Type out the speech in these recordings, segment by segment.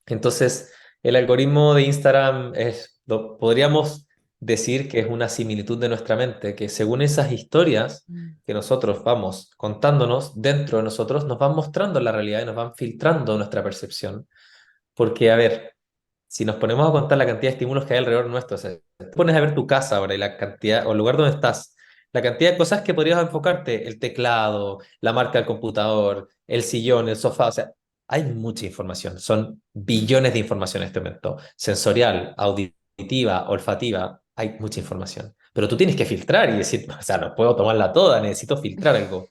Entonces, el algoritmo de Instagram podríamos decir que es una similitud de nuestra mente, que según esas historias Mm. que nosotros vamos contándonos dentro de nosotros, nos van mostrando la realidad y nos van filtrando nuestra percepción. Porque, a ver, si nos ponemos a contar la cantidad de estímulos que hay alrededor nuestro, o sea, te pones a ver tu casa ahora y la cantidad, o el lugar donde estás, la cantidad de cosas que podrías enfocarte, el teclado, la marca del computador, el sillón, el sofá, o sea, hay mucha información, son billones de información en este momento, sensorial, auditiva, olfativa, hay mucha información. Pero tú tienes que filtrar y decir, o sea, no puedo tomarla toda, necesito filtrar algo.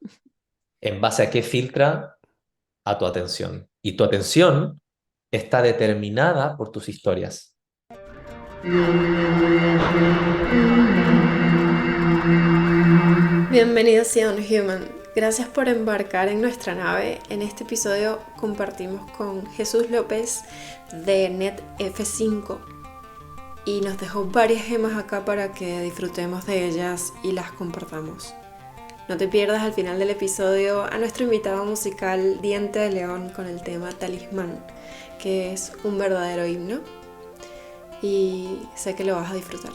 ¿En base a qué filtra? A tu atención. Y tu atención está determinada por tus historias. Bienvenidos a Un Human. Gracias por embarcar en nuestra nave. En este episodio compartimos con Jesús López de NetF5 y nos dejó varias gemas acá para que disfrutemos de ellas y las compartamos. No te pierdas al final del episodio a nuestro invitado musical Diente de León con el tema Talismán, que es un verdadero himno y sé que lo vas a disfrutar.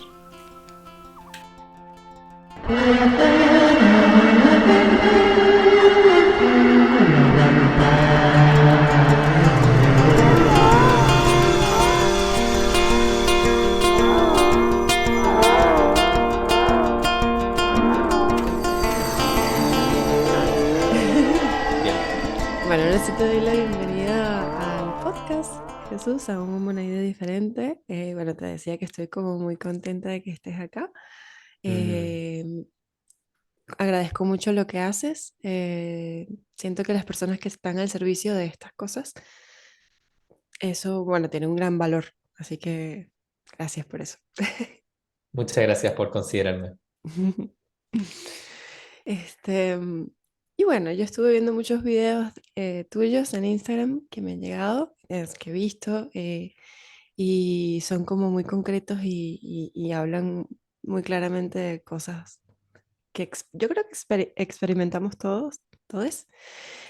Bien. Bueno, ahora sí te doy la bienvenida al podcast, Jesús, a un Humanidad diferente. Bueno, te decía que estoy como muy contenta de que estés acá. Mm, Eh, Agradezco mucho lo que haces. Siento que las personas que están al servicio de estas cosas, eso, bueno, tiene un gran valor. Así que gracias por eso. muchas gracias por considerarme. Este, y bueno, yo estuve viendo muchos videos tuyos en Instagram que me han llegado, que he visto, y son como muy concretos y hablan muy claramente de cosas que yo creo que experimentamos todos.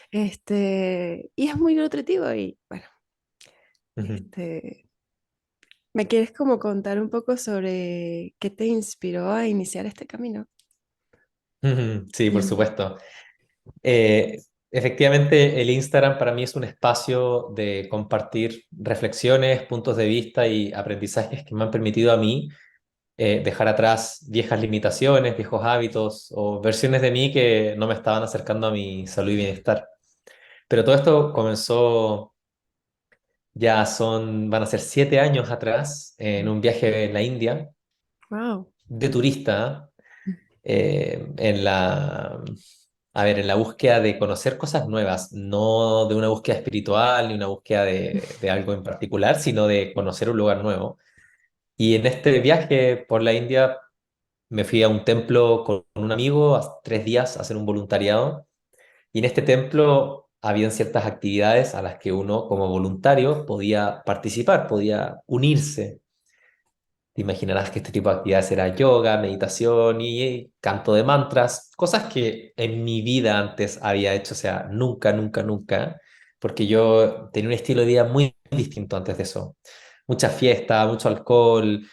Y es muy nutritivo y bueno, Ujú. este, ¿me quieres como contar un poco sobre qué te inspiró a iniciar este camino? Ujú. Sí, por supuesto. Eh, Efectivamente, el Instagram para mí es un espacio de compartir reflexiones, puntos de vista y aprendizajes que me han permitido a mí dejar atrás viejas limitaciones, viejos hábitos o versiones de mí que no me estaban acercando a mi salud y bienestar. Pero todo esto comenzó van a ser 7 años atrás, en un viaje en la India, Wow. de turista, en en la búsqueda de conocer cosas nuevas, no de una búsqueda espiritual ni una búsqueda de algo en particular, sino de conocer un lugar nuevo. Y en este viaje por la India me fui a un templo con un amigo a 3 días a hacer un voluntariado. Y en este templo habían ciertas actividades a las que uno como voluntario podía participar, podía unirse. Te imaginarás que este tipo de actividades era yoga, meditación y canto de mantras, cosas que en mi vida antes había hecho, o sea, nunca, nunca, nunca, porque yo tenía un estilo de vida muy distinto antes de eso. Mucha fiesta, mucho alcohol,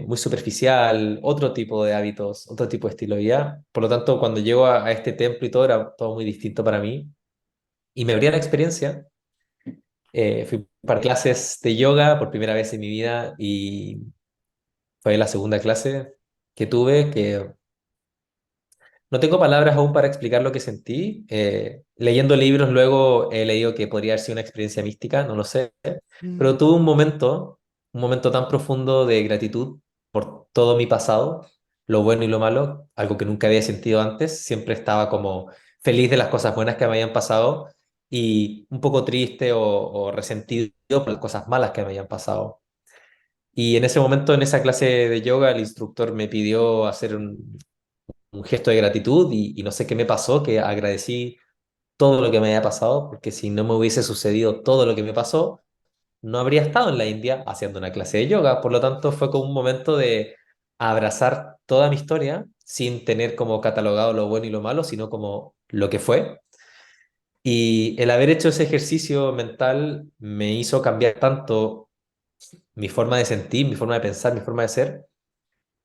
muy superficial, otro tipo de hábitos, otro tipo de estilo de vida. Por lo tanto, cuando llego a este templo y todo era todo muy distinto para mí. Y me abría la experiencia. Fui para clases de yoga por primera vez en mi vida y fue la segunda clase que tuve, que no tengo palabras aún para explicar lo que sentí. Leyendo libros luego he leído que podría haber sido una experiencia mística, no lo sé, Mm. pero tuve un momento tan profundo de gratitud por todo mi pasado, lo bueno y lo malo, algo que nunca había sentido antes. Siempre estaba como feliz de las cosas buenas que me habían pasado y un poco triste o resentido por las cosas malas que me habían pasado. Y en ese momento, en esa clase de yoga, el instructor me pidió hacer un gesto de gratitud y no sé qué me pasó, que agradecí todo lo que me había pasado, porque si no me hubiese sucedido todo lo que me pasó, no habría estado en la India haciendo una clase de yoga. Por lo tanto, fue como un momento de abrazar toda mi historia sin tener como catalogado lo bueno y lo malo, sino como lo que fue. Y el haber hecho ese ejercicio mental me hizo cambiar tanto mi forma de sentir, mi forma de pensar, mi forma de ser,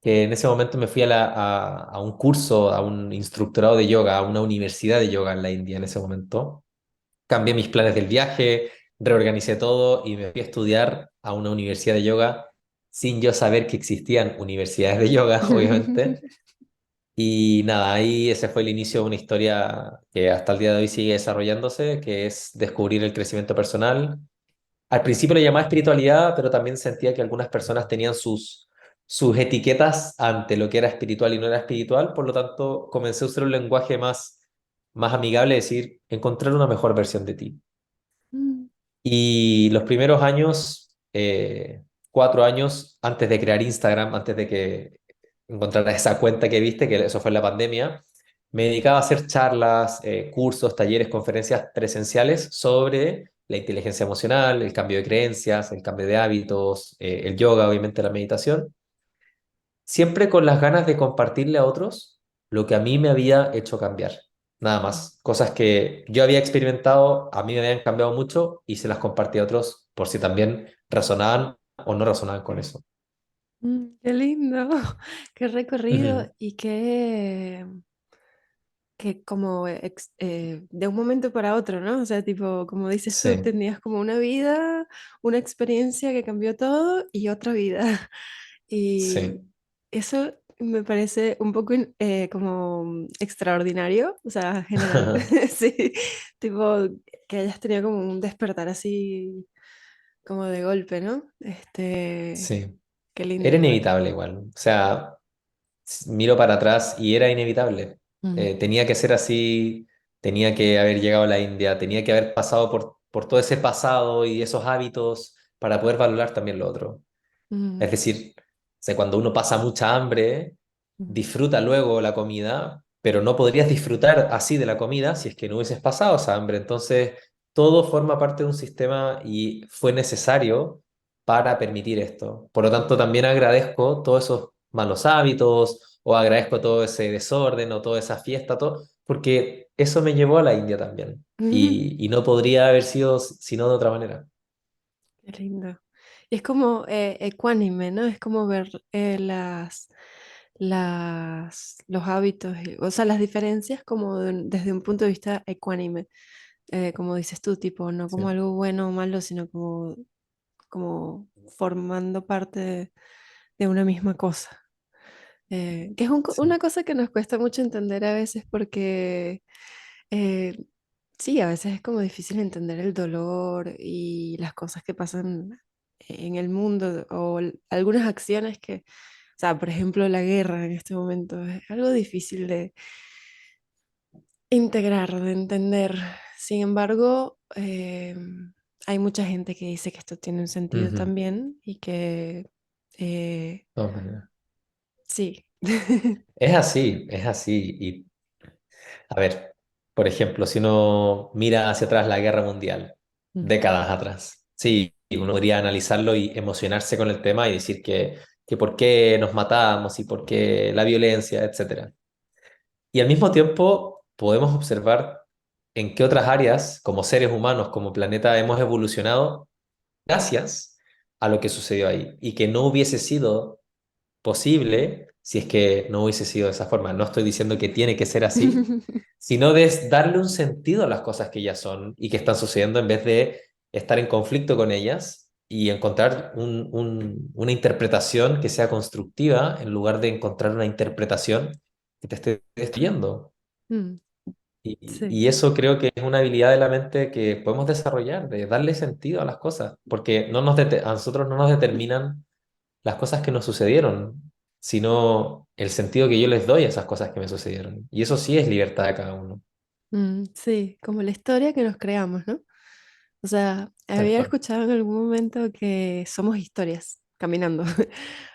que en ese momento me fui a un curso, a un instructorado de yoga, a una universidad de yoga en la India en ese momento. Cambié mis planes del viaje, reorganicé todo y me fui a estudiar a una universidad de yoga sin yo saber que existían universidades de yoga, obviamente. Y nada, ahí ese fue el inicio de una historia que hasta el día de hoy sigue desarrollándose, que es descubrir el crecimiento personal. Al principio le llamaba espiritualidad, pero también sentía que algunas personas tenían sus etiquetas ante lo que era espiritual y no era espiritual, por lo tanto comencé a usar un lenguaje más amigable, es decir, encontrar una mejor versión de ti. Mm, Y los primeros años, 4 años antes de crear Instagram, antes de que encontrara esa cuenta que viste, que eso fue en la pandemia, me dedicaba a hacer charlas, cursos, talleres, conferencias presenciales sobre la inteligencia emocional, el cambio de creencias, el cambio de hábitos, el yoga, obviamente la meditación, siempre con las ganas de compartirle a otros lo que a mí me había hecho cambiar. Nada más. Cosas que yo había experimentado, a mí me habían cambiado mucho y se las compartí a otros por si también razonaban o no razonaban con eso. qué lindo, qué recorrido Ujú. y que como de un momento para otro, ¿no? O sea, tipo, como dices tú, Sí, tenías como una vida, una experiencia que cambió todo y otra vida. Y sí. eso me parece un poco como extraordinario, o sea, general, sí, tipo, que hayas tenido como un despertar así como de golpe, ¿no? Sí. Qué lindo Era igual. inevitable igual. O sea, miro para atrás y era inevitable. Mm, Tenía que ser así, tenía que haber llegado a la India, tenía que haber pasado por todo ese pasado y esos hábitos para poder valorar también lo otro. mm, Es decir, o sea, cuando uno pasa mucha hambre, mm, disfruta luego la comida, pero no podrías disfrutar así de la comida si es que no hubieses pasado esa hambre. Entonces, todo forma parte de un sistema y fue necesario para permitir esto. Por lo tanto, también agradezco todos esos malos hábitos o agradezco todo ese desorden o toda esa fiesta, todo, porque eso me llevó a la India también. mm. Y no podría haber sido sino de otra manera. Qué lindo. Y es como ecuánime, ¿no? Es como ver los hábitos, o sea, las diferencias como desde un punto de vista ecuánime. Como dices tú, tipo, no como Sí, algo bueno o malo, sino como formando parte de una misma cosa. Que es sí. una cosa que nos cuesta mucho entender a veces porque eh, sí, a veces es como difícil entender el dolor y las cosas que pasan en el mundo o algunas acciones que, o sea, por ejemplo, la guerra en este momento es algo difícil de integrar, de entender. Sin embargo, hay mucha gente que dice que esto tiene un sentido Ujú. De también y que todas maneras. sí. Es así. Y a ver, por ejemplo, si uno mira hacia atrás la guerra mundial, Mm, décadas atrás, sí, uno podría analizarlo y emocionarse con el tema y decir que por qué nos matamos y por qué la violencia, etcétera. Y al mismo tiempo podemos observar en qué otras áreas, como seres humanos, como planeta, hemos evolucionado gracias a lo que sucedió ahí y que no hubiese sido posible si es que no hubiese sido de esa forma. No estoy diciendo que tiene que ser así, sino de darle un sentido a las cosas que ya son y que están sucediendo en vez de estar en conflicto con ellas y encontrar una interpretación que sea constructiva en lugar de encontrar una interpretación que te esté destruyendo. mm, sí. Y eso creo que es una habilidad de la mente que podemos desarrollar, de darle sentido a las cosas, porque a nosotros no nos determinan las cosas que nos sucedieron, sino el sentido que yo les doy a esas cosas que me sucedieron. Y eso sí es libertad de cada uno, Sí, como la historia que nos creamos, ¿no? O sea, tal había cual. escuchado en algún momento que somos historias caminando.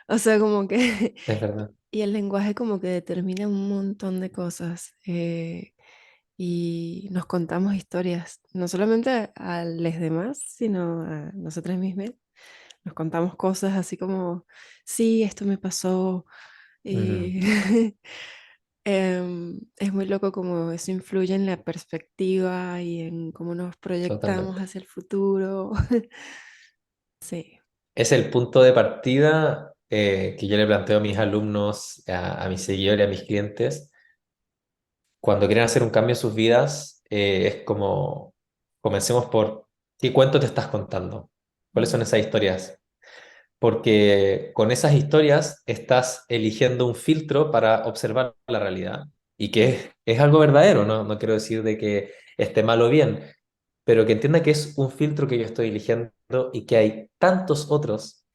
O sea, como que... Es verdad. Y el lenguaje como que determina un montón de cosas. Y nos contamos historias, no solamente a los demás, sino a nosotras mismas. Nos contamos cosas así como, sí, esto me pasó. Ujú. Y Es muy loco como eso influye en la perspectiva y en cómo nos proyectamos Totalmente. hacia el futuro. Sí. Es el punto de partida que yo le planteo a mis alumnos, a mis seguidores, a mis clientes, cuando quieren hacer un cambio en sus vidas. Es como, comencemos por, ¿qué cuento te estás contando? ¿Cuáles son Mm, esas historias? Porque con esas historias estás eligiendo un filtro para observar la realidad y que es algo verdadero, ¿no? No quiero decir de que esté mal o bien, pero que entienda que es un filtro que yo estoy eligiendo y que hay tantos otros,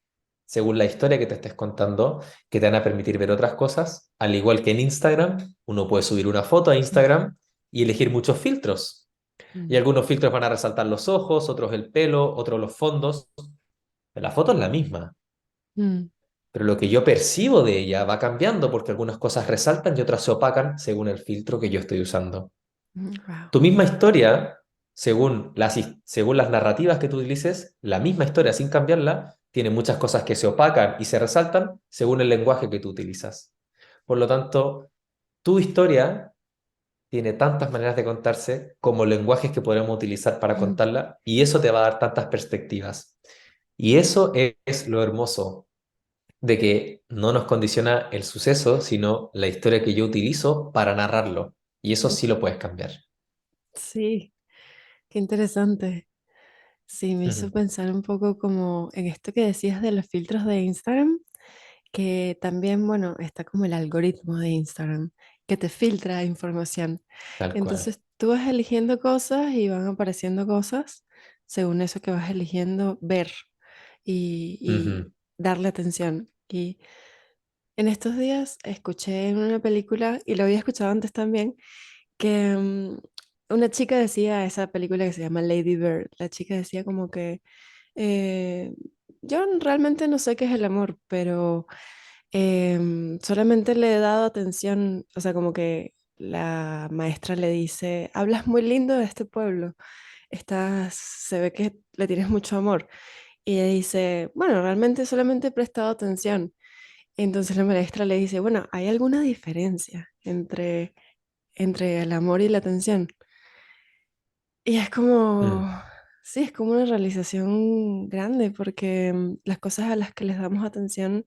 según la historia que te estés contando, que te van a permitir ver otras cosas, al igual que en Instagram, uno puede subir una foto a Instagram y elegir muchos filtros. Y mm, algunos filtros van a resaltar los ojos, otros el pelo, otros los fondos. La foto es la misma, mm, pero lo que yo percibo de ella va cambiando porque algunas cosas resaltan y otras se opacan según el filtro que yo estoy usando. wow. Tu misma historia, según las narrativas que tú utilices, la misma historia sin cambiarla, tiene muchas cosas que se opacan y se resaltan según el lenguaje que tú utilizas. Por lo tanto, tu historia tiene tantas maneras de contarse como lenguajes que podremos utilizar para contarla, y eso te va a dar tantas perspectivas. Y eso es lo hermoso de que no nos condiciona el suceso, sino la historia que yo utilizo para narrarlo. Y eso sí lo puedes cambiar. Sí, qué interesante. Sí, me hizo Ujú. pensar un poco como en esto que decías de los filtros de Instagram, que también, bueno, está como el algoritmo de Instagram, que te filtra información. Tal cual. Entonces tú vas eligiendo cosas y van apareciendo cosas según eso que vas eligiendo ver y Ujú. darle atención. Y en estos días escuché en una película, y lo había escuchado antes también, que una chica decía, esa película que se llama Lady Bird, la chica decía como que eh, yo realmente no sé qué es el amor, pero solamente le he dado atención, o sea, como que la maestra le dice, hablas muy lindo de este pueblo, se ve que le tienes mucho amor. Y ella dice, bueno, realmente solamente he prestado atención. Entonces la maestra le dice, bueno, ¿hay alguna diferencia entre el amor y la atención? Y es como, Mm. sí, es como una realización grande porque las cosas a las que les damos atención,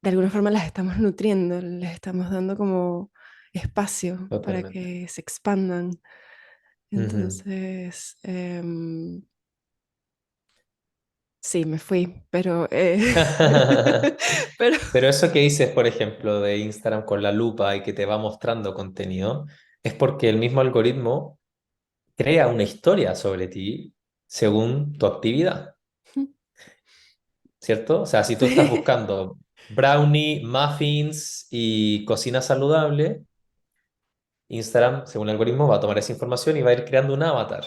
de alguna forma las estamos nutriendo, les estamos dando como espacio para Totalmente. que se expandan. Ujú. Entonces, sí, me fui, pero, pero Pero eso que dices, por ejemplo, de Instagram con la lupa y que te va mostrando contenido, es porque el mismo algoritmo crea una historia sobre ti según tu actividad, ¿cierto? O sea, si tú estás sí. buscando brownie, muffins y cocina saludable, Instagram, según el algoritmo, va a tomar esa información y va a ir creando un avatar.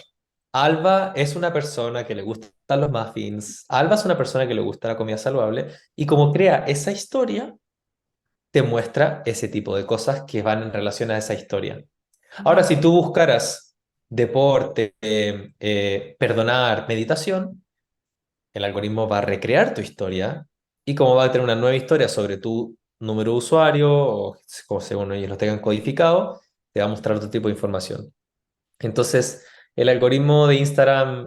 Alba es una persona que le gustan los muffins. Alba es una persona que le gusta la comida saludable. Y como crea esa historia, te muestra ese tipo de cosas que van en relación a esa historia. Ahora, si Wow. tú buscaras deporte, perdonar, meditación, el algoritmo va a recrear tu historia, y como va a tener una nueva historia sobre tu número de usuario o como según ellos lo tengan codificado, te va a mostrar otro tipo de información. Entonces, el algoritmo de Instagram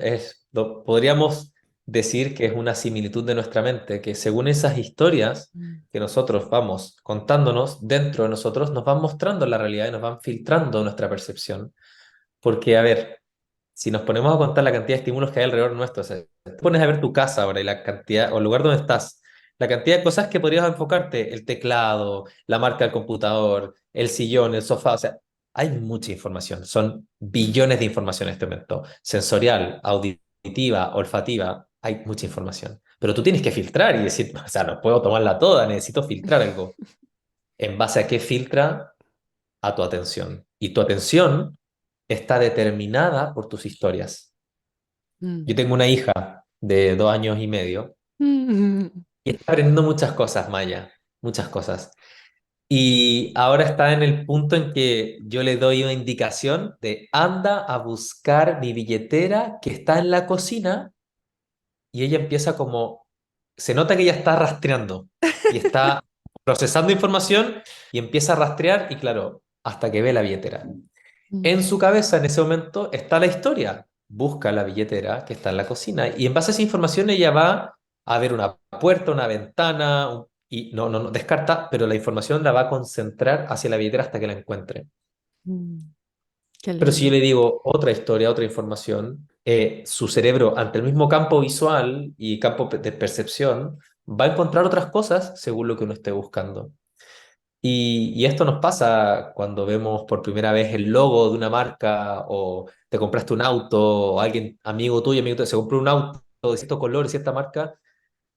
podríamos decir que es una similitud de nuestra mente, que según esas historias que nosotros vamos contándonos dentro de nosotros, nos van mostrando la realidad y nos van filtrando nuestra percepción. Porque, a ver, si nos ponemos a contar la cantidad de estímulos que hay alrededor nuestro, o sea, tú pones a ver tu casa ahora y la cantidad, o el lugar donde estás, la cantidad de cosas que podrías enfocarte, el teclado, la marca del computador, el sillón, el sofá, o sea, hay mucha información, son billones de información en este momento, sensorial, auditiva, olfativa, hay mucha información. Pero tú tienes que filtrar y decir, o sea, no puedo tomarla toda, necesito filtrar algo. ¿En base a qué filtra? A tu atención. Y tu atención está determinada por tus historias. Yo tengo una hija de 2 años y medio y está aprendiendo muchas cosas, Maya, muchas cosas. Y ahora está en el punto en que yo le doy una indicación de anda a buscar mi billetera que está en la cocina, y ella empieza como, se nota que ella está rastreando y está procesando información y empieza a rastrear y claro, hasta que ve la billetera. Mm, En su cabeza en ese momento está la historia. Busca la billetera que está en la cocina y en base a esa información ella va a ver una puerta, una ventana y no descarta, pero la información la va a concentrar hacia la billetera hasta que la encuentre. mm, qué Pero si yo lindo. le digo otra historia, otra información, su cerebro ante el mismo campo visual y campo de percepción va a encontrar otras cosas según lo que uno esté buscando. Y esto nos pasa cuando vemos por primera vez el logo de una marca o te compraste un auto o alguien, amigo tuyo, se compró un auto de cierto color, de cierta marca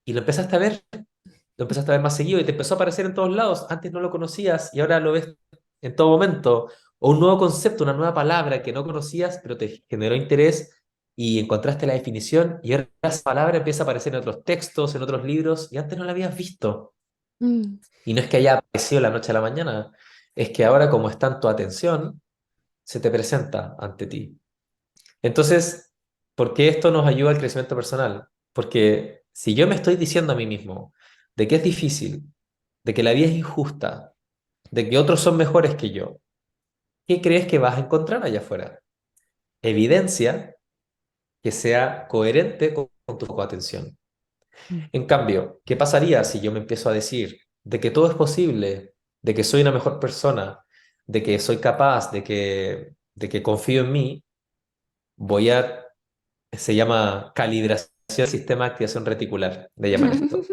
y lo empezaste a ver más seguido y te empezó a aparecer en todos lados. Antes no lo conocías y ahora lo ves en todo momento. O un nuevo concepto, una nueva palabra que no conocías pero te generó interés y encontraste la definición y ahora esa palabra empieza a aparecer en otros textos, en otros libros y antes no la habías visto. Mm, Y no es que haya aparecido la noche a la mañana, es que ahora como está en tu atención, se te presenta ante ti. Entonces, ¿por qué esto nos ayuda al crecimiento personal? Porque si yo me estoy diciendo a mí mismo de que es difícil, de que la vida es injusta, de que otros son mejores que yo, ¿qué crees que vas a encontrar allá afuera? Evidencia que sea coherente con tu foco de atención. mm, En cambio, ¿qué pasaría si yo me empiezo a decir de que todo es posible, de que soy una mejor persona, de que soy capaz, de que confío en mí? Voy a, se llama calibración del sistema de activación reticular, le llaman esto.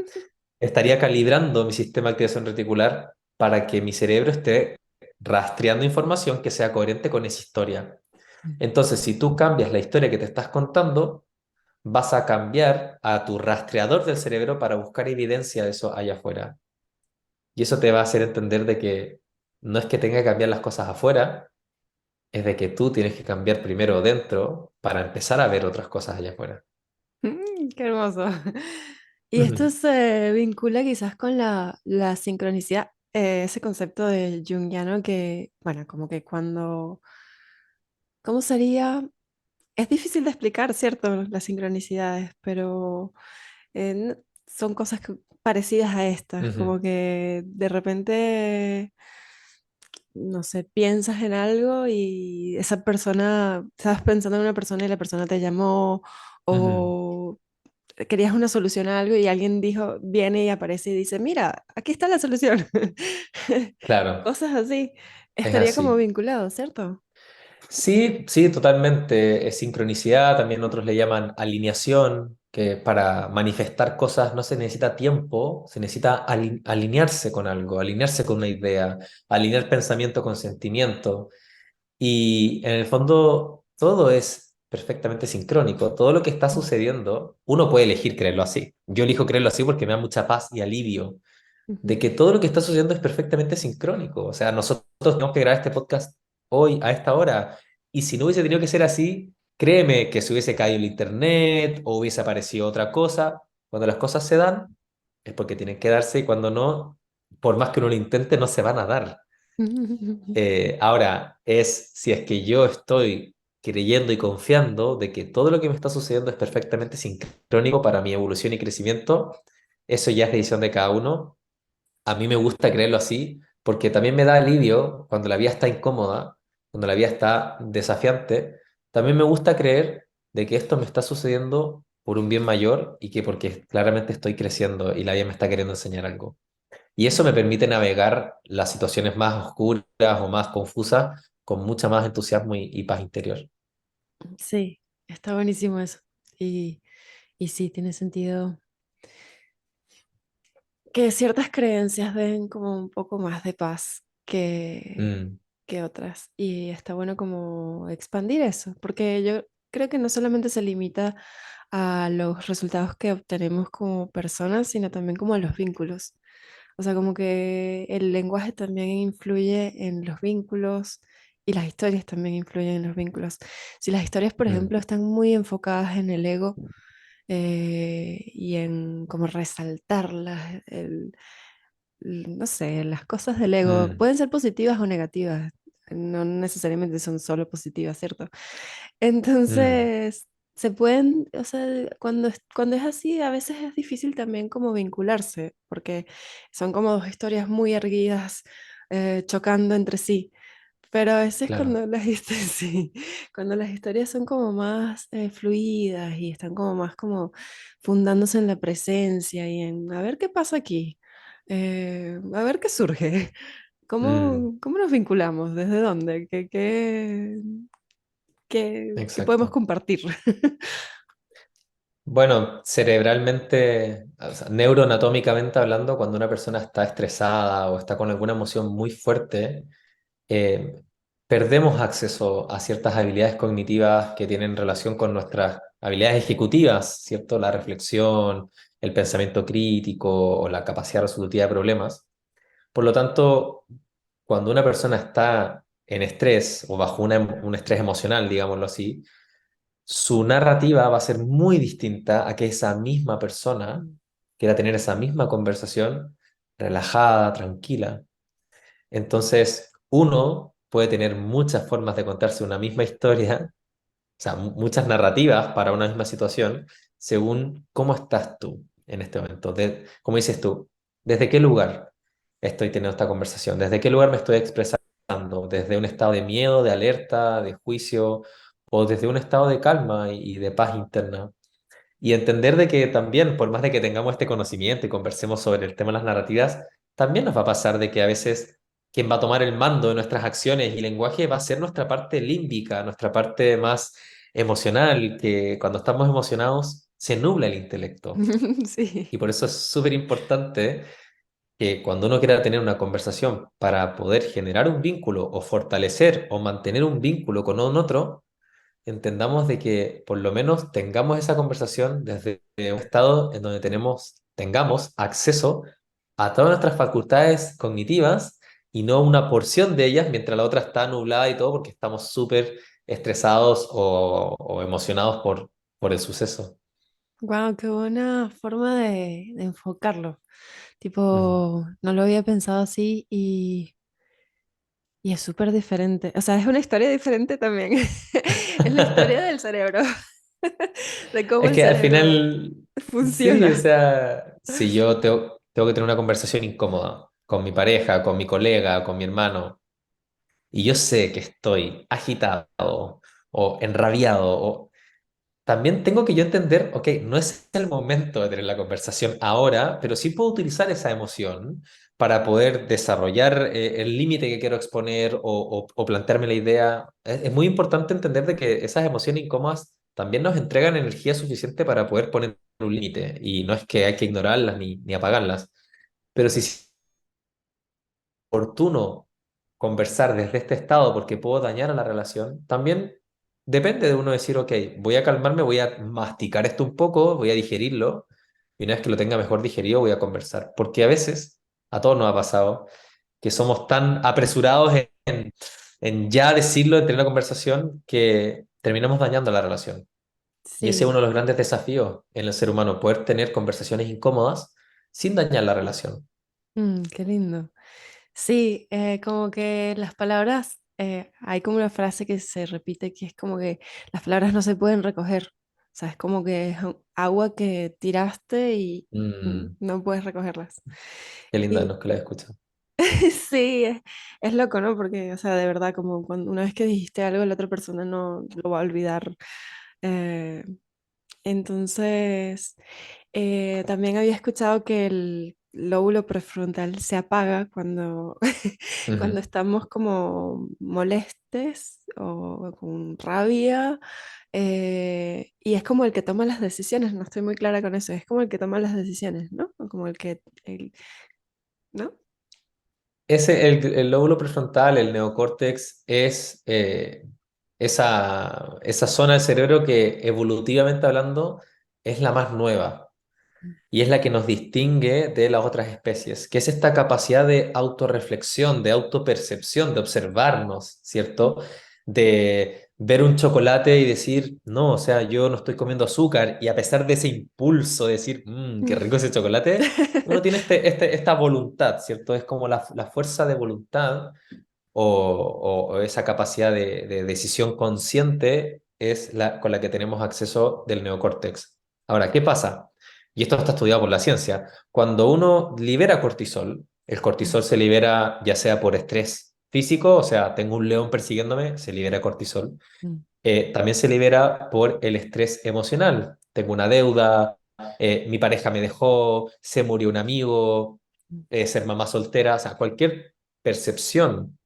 Estaría calibrando mi sistema de activación reticular para que mi cerebro esté rastreando información que sea coherente con esa historia. Entonces, si tú cambias la historia que te estás contando, vas a cambiar a tu rastreador del cerebro para buscar evidencia de eso allá afuera. Y eso te va a hacer entender de que no es que tenga que cambiar las cosas afuera, es de que tú tienes que cambiar primero dentro para empezar a ver otras cosas allá afuera. qué hermoso. Y esto Ujú, se vincula quizás con la sincronicidad, ese concepto de Jungiano que, bueno, como que cuando, ¿cómo sería? Es difícil de explicar, ¿cierto? Las sincronicidades, pero son cosas parecidas a estas, ujú, como que de repente, no sé, piensas en algo y esa persona, estabas pensando en una persona y la persona te llamó ujú. o querías una solución a algo y alguien dijo, viene y aparece y dice, mira, aquí está la solución. Claro, Cosas así. es Estaría como así. vinculado, ¿cierto? Sí, sí, totalmente. Es sincronicidad, también otros le llaman alineación, que para manifestar cosas no se necesita tiempo, se necesita alinearse con algo, alinearse con una idea, alinear pensamiento con sentimiento. Y en el fondo todo es perfectamente sincrónico. Todo lo que está Mm, sucediendo, uno puede elegir creerlo así. Yo elijo creerlo así porque me da mucha paz y alivio de ujú, que todo lo que está sucediendo es perfectamente sincrónico. O sea, nosotros tenemos que grabar este podcast hoy, a esta hora, y si no hubiese tenido que ser así, créeme que se hubiese caído el internet o hubiese aparecido otra cosa. Cuando las cosas se dan, es porque tienen que darse y cuando no, por más que uno lo intente, no se van a dar. Ahora, es si es que yo estoy creyendo y confiando de que todo lo que me está sucediendo es perfectamente sincrónico para mi evolución y crecimiento, eso ya es decisión de cada uno. A mí me gusta creerlo así porque también me da alivio cuando la vida está incómoda, cuando la vida está desafiante. También me gusta creer de que esto me está sucediendo por un bien mayor y que porque claramente estoy creciendo y la vida me está queriendo enseñar algo. Y eso me permite navegar las situaciones más oscuras o más confusas con mucha más entusiasmo y paz interior. Sí, está buenísimo eso. Y, y sí, tiene sentido que ciertas creencias den como un poco más de paz Mm, que otras. Y está bueno como expandir eso, porque yo creo que no solamente se limita a los resultados que obtenemos como personas, sino también como a los vínculos. O sea, como que el lenguaje también influye en los vínculos y las historias también influyen en los vínculos. Si las historias, por mm, ejemplo, están muy enfocadas en el ego y en como resaltar no sé, las cosas del ego, mm, pueden ser positivas o negativas, no necesariamente son solo positivas, ¿cierto? mm, Entonces, se pueden, o sea, cuando es así, a veces es difícil también como vincularse, porque son como dos historias muy erguidas, chocando entre sí. Pero a veces Claro. cuando las historias, sí, cuando las historias son como más fluidas y están como más como fundándose en la presencia y en a ver qué pasa aquí, a ver qué surge, Mm, cómo nos vinculamos, desde dónde, qué podemos exacto. compartir. Bueno, cerebralmente, o sea, neuroanatómicamente hablando, cuando una persona está estresada o está con alguna emoción muy fuerte, eh, perdemos acceso a ciertas habilidades cognitivas que tienen relación con nuestras habilidades ejecutivas, ¿cierto? La reflexión, el pensamiento crítico o la capacidad resolutiva de problemas. Por lo tanto, cuando una persona está en estrés o bajo un estrés emocional, digámoslo así, su narrativa va a ser muy distinta a que esa misma persona quiera tener esa misma conversación relajada, tranquila. Entonces, uno puede tener muchas formas de contarse una misma historia, o sea, muchas narrativas para una misma situación, según cómo estás tú en este momento. Como dices tú, ¿desde qué lugar estoy teniendo esta conversación? ¿Desde qué lugar me estoy expresando? ¿Desde un estado de miedo, de alerta, de juicio, o desde un estado de calma y de paz interna? Y entender de que también, por más de que tengamos este conocimiento y conversemos sobre el tema de las narrativas, también nos va a pasar de que a veces quien va a tomar el mando de nuestras acciones y lenguaje va a ser nuestra parte límbica, nuestra parte más emocional, que cuando estamos emocionados se nubla el intelecto. Y Sí. por eso es súper importante que cuando uno quiera tener una conversación para poder generar un vínculo o fortalecer o mantener un vínculo con un otro, entendamos de que por lo menos tengamos esa conversación desde un estado en donde tengamos acceso a todas nuestras facultades cognitivas y no una porción de ellas mientras la otra está nublada y todo porque estamos súper estresados o emocionados por el suceso. Wow, qué buena forma de enfocarlo. Mm. Tipo, no lo había pensado así y es súper diferente. O sea, es una historia diferente también. Es la historia del cerebro, de cómo Es el que al cerebro final, sí, o funciona. sea, si yo tengo que tener una conversación incómoda con mi pareja, con mi colega, con mi hermano, y yo sé que estoy agitado o enrabiado, también tengo que yo entender, ok, no es el momento de tener la conversación ahora, pero sí puedo utilizar esa emoción para poder desarrollar el límite que quiero exponer o plantearme la idea. Es muy importante entender de que esas emociones incómodas también nos entregan energía suficiente para poder poner un límite y no es que hay que ignorarlas ni apagarlas, pero si oportuno conversar desde este estado porque puedo dañar a la relación, también depende de uno decir, ok, voy a calmarme, voy a masticar esto un poco, voy a digerirlo, y una vez que lo tenga mejor digerido, voy a conversar. Porque a veces, a todos nos ha pasado, que somos tan apresurados en ya decirlo, en tener una conversación, que terminamos dañando la relación. Y ese es Sí. uno de los grandes desafíos en el ser humano, poder tener conversaciones incómodas sin dañar la relación. Qué lindo. Sí, como que las palabras, hay como una frase que se repite que es como que las palabras no se pueden recoger. O sea, es como que es agua que tiraste y Mm, no puedes recogerlas. qué linda Y nos que la escucha. sí, es loco, ¿no? Porque, o sea, de verdad, como cuando una vez que dijiste algo, la otra persona no lo va a olvidar. Eh, entonces, también había escuchado que el lóbulo prefrontal se apaga cuando, cuando Ujú. estamos como molestes o con rabia, y es como el que toma las decisiones, no estoy muy clara con eso, es como el que toma las decisiones, ¿no? O como ¿no? El lóbulo prefrontal, el neocórtex, es esa zona del cerebro que evolutivamente hablando es la más nueva y es la que nos distingue de las otras especies, que es esta capacidad de autorreflexión, de autopercepción, de observarnos, ¿cierto? De ver un chocolate y decir, no, o sea, yo no estoy comiendo azúcar y a pesar de ese impulso de decir, qué rico ese chocolate, uno tiene esta voluntad, ¿cierto? Es como la fuerza de voluntad o esa capacidad de decisión consciente es la con la que tenemos acceso del neocórtex. Ahora, ¿qué pasa? Y esto está estudiado por la ciencia. Cuando uno libera cortisol, el Mm, cortisol se libera ya sea por estrés físico, o sea, tengo un león persiguiéndome, se libera cortisol. mm, También se libera por el estrés emocional. Tengo una deuda, mi pareja me dejó, se murió un amigo, mm, ser mamá soltera, o sea, cualquier percepción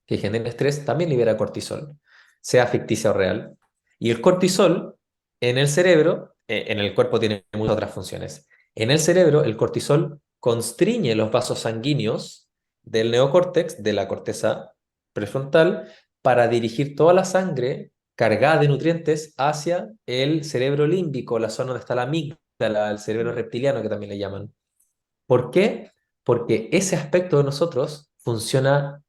que genera estrés también libera cortisol, sea ficticia o real. Y el cortisol en el cerebro, en el cuerpo tiene muchas otras funciones. En el cerebro, el cortisol constriñe los vasos sanguíneos del neocórtex, de la corteza prefrontal, para dirigir toda la sangre cargada de nutrientes hacia el cerebro límbico, la zona donde está la amígdala, el cerebro reptiliano que también le llaman. ¿Por qué? Porque ese aspecto de nosotros funciona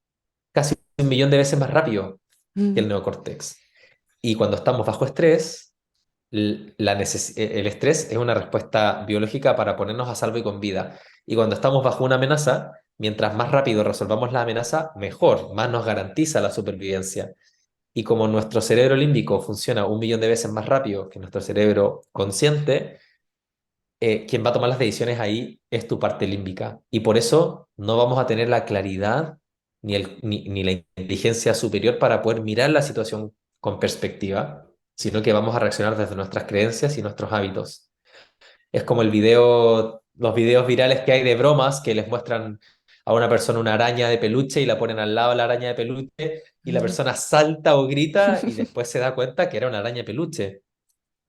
casi 1 millón de veces más rápido que el mm, neocórtex. Y cuando estamos bajo estrés, el estrés es una respuesta biológica para ponernos a salvo y con vida. Y cuando estamos bajo una amenaza, mientras más rápido resolvamos la amenaza, mejor, más nos garantiza la supervivencia. Y como nuestro cerebro límbico funciona 1 millón de veces más rápido que nuestro cerebro consciente, quien va a tomar las decisiones ahí es tu parte límbica. Y por eso no vamos a tener la claridad ni la inteligencia superior para poder mirar la situación con perspectiva, sino que vamos a reaccionar desde nuestras creencias y nuestros hábitos. Es como los videos virales que hay de bromas que les muestran a una persona una araña de peluche y la ponen al lado de la araña de peluche y la mm. persona salta o grita y después se da cuenta que era una araña de peluche.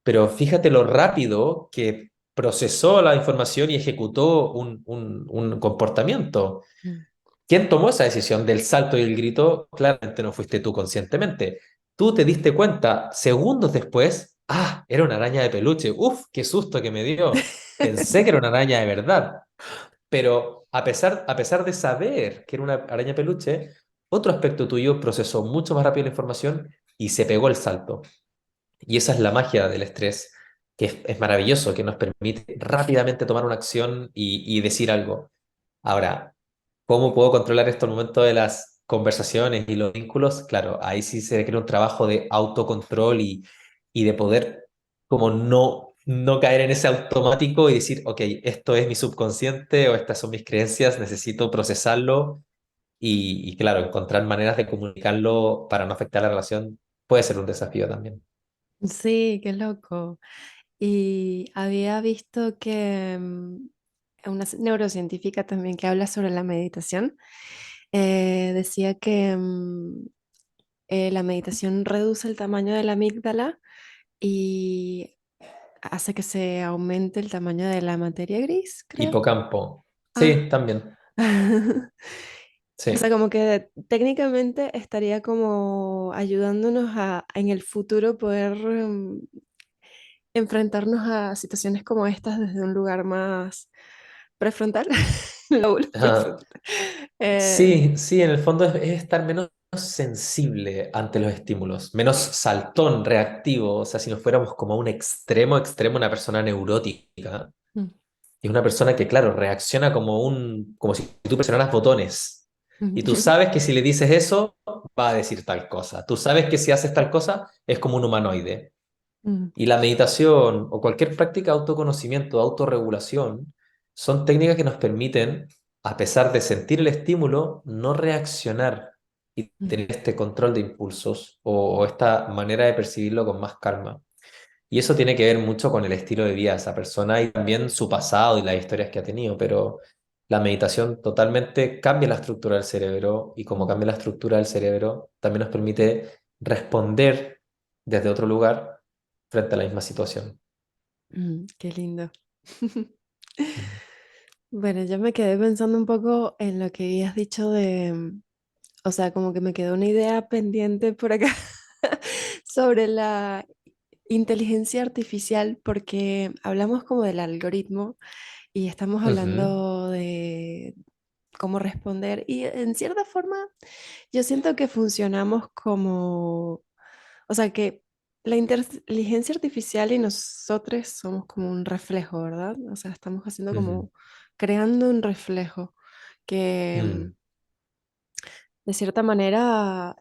Pero fíjate lo rápido que procesó la información y ejecutó un comportamiento. Mm, ¿Quién tomó esa decisión del salto y el grito? Claramente no fuiste tú conscientemente. Tú te diste cuenta segundos después, ah, era una araña de peluche. Uf, qué susto que me dio. Pensé que era una araña de verdad. Pero a pesar de saber que era una araña de peluche, otro aspecto tuyo procesó mucho más rápido la información y se pegó el salto. Y esa es la magia del estrés, que es maravilloso, que nos permite rápidamente tomar una acción y decir algo. Ahora, ¿cómo puedo controlar esto al momento de las conversaciones y los vínculos? Claro, ahí sí se requiere un trabajo de autocontrol y de poder como no caer en ese automático y decir, ok, esto es mi subconsciente o estas son mis creencias, necesito procesarlo y claro, encontrar maneras de comunicarlo para no afectar la relación puede ser un desafío también. Sí, qué loco. Y había visto que una neurocientífica también que habla sobre la meditación, decía que la meditación reduce el tamaño de la amígdala y hace que se aumente el tamaño de la materia gris, creo. Hipocampo. Ah. Sí, también. O sea, Sí. como que técnicamente estaría como ayudándonos a en el futuro poder enfrentarnos a situaciones como estas desde un lugar más prefrontal, lóbulo Ajá. prefrontal. Eh, Sí, sí, en el fondo es estar menos sensible ante los estímulos, menos saltón, reactivo. O sea, si nos fuéramos como a un extremo, extremo, una persona neurótica, mm, es una persona que, claro, reacciona como si tú presionaras botones. Y tú sabes que si le dices eso, va a decir tal cosa. Tú sabes que si haces tal cosa, es como un humanoide. mm, Y la meditación o cualquier práctica de autoconocimiento, de autorregulación, son técnicas que nos permiten, a pesar de sentir el estímulo, no reaccionar y mm, tener este control de impulsos o esta manera de percibirlo con más calma. Y eso tiene que ver mucho con el estilo de vida de esa persona y también su pasado y las historias que ha tenido, pero la meditación totalmente cambia la estructura del cerebro y como mm, cambia la estructura del cerebro, también nos permite responder desde otro lugar frente a la misma situación. qué lindo. Mm. Bueno, yo me quedé pensando un poco en lo que habías dicho de, o sea, como que me quedó una idea pendiente por acá sobre la inteligencia artificial, porque hablamos como del algoritmo y estamos Ujú, hablando de cómo responder y en cierta forma yo siento que funcionamos como, o sea, que la inteligencia artificial y nosotros somos como un reflejo, ¿verdad? O sea, estamos haciendo ujú, como creando un reflejo que mm, De cierta manera,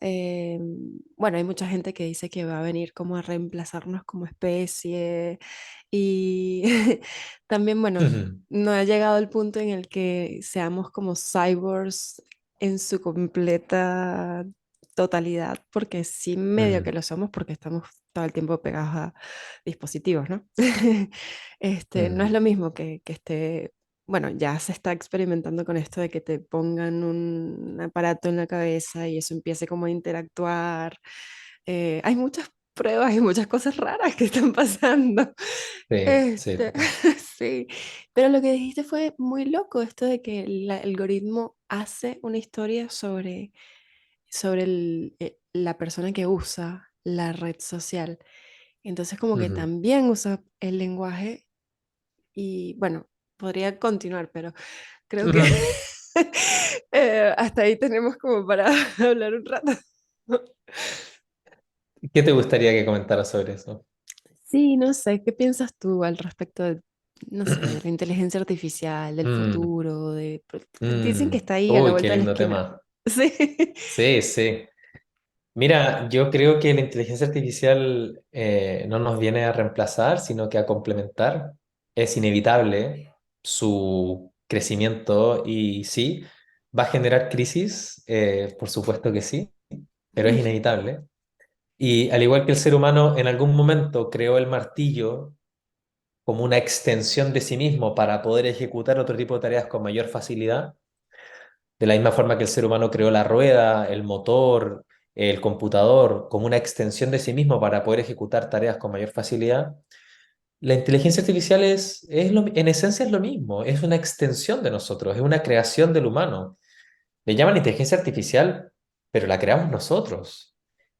bueno, hay mucha gente que dice que va a venir como a reemplazarnos como especie y también, bueno, no ha llegado el punto en el que seamos como cyborgs en su completa totalidad, porque sí medio que Mm, lo somos porque estamos todo el tiempo pegados a dispositivos, ¿no? No es mm, lo mismo que esté, bueno, ya se está experimentando con esto de que te pongan un aparato en la cabeza y eso empiece como a interactuar. Hay muchas pruebas y muchas cosas raras que están pasando. sí, sí. Este, sí, pero lo que dijiste fue muy loco, esto de que el algoritmo hace una historia sobre la persona que usa la red social. Entonces como que Ujú. también usa el lenguaje y bueno, podría continuar, pero creo que Ujú. hasta ahí tenemos como para hablar un rato. ¿Qué te gustaría que comentara sobre eso? Sí, no sé, ¿qué piensas tú al respecto de, no sé, de la inteligencia artificial, del Mm, futuro, dicen que está ahí a la Uy, qué vuelta de la lindo esquina. tema. Sí. Sí, sí. Mira, yo creo que la inteligencia artificial no nos viene a reemplazar, sino que a complementar. Es inevitable su crecimiento y sí, va a generar crisis, por supuesto que sí, pero es inevitable. Y al igual que el ser humano en algún momento creó el martillo como una extensión de sí mismo para poder ejecutar otro tipo de tareas con mayor facilidad, de la misma forma que el ser humano creó la rueda, el motor, el computador, como una extensión de sí mismo para poder ejecutar tareas con mayor facilidad, la inteligencia artificial en esencia es lo mismo, es una extensión de nosotros, es una creación del humano. Le llaman inteligencia artificial, pero la creamos nosotros.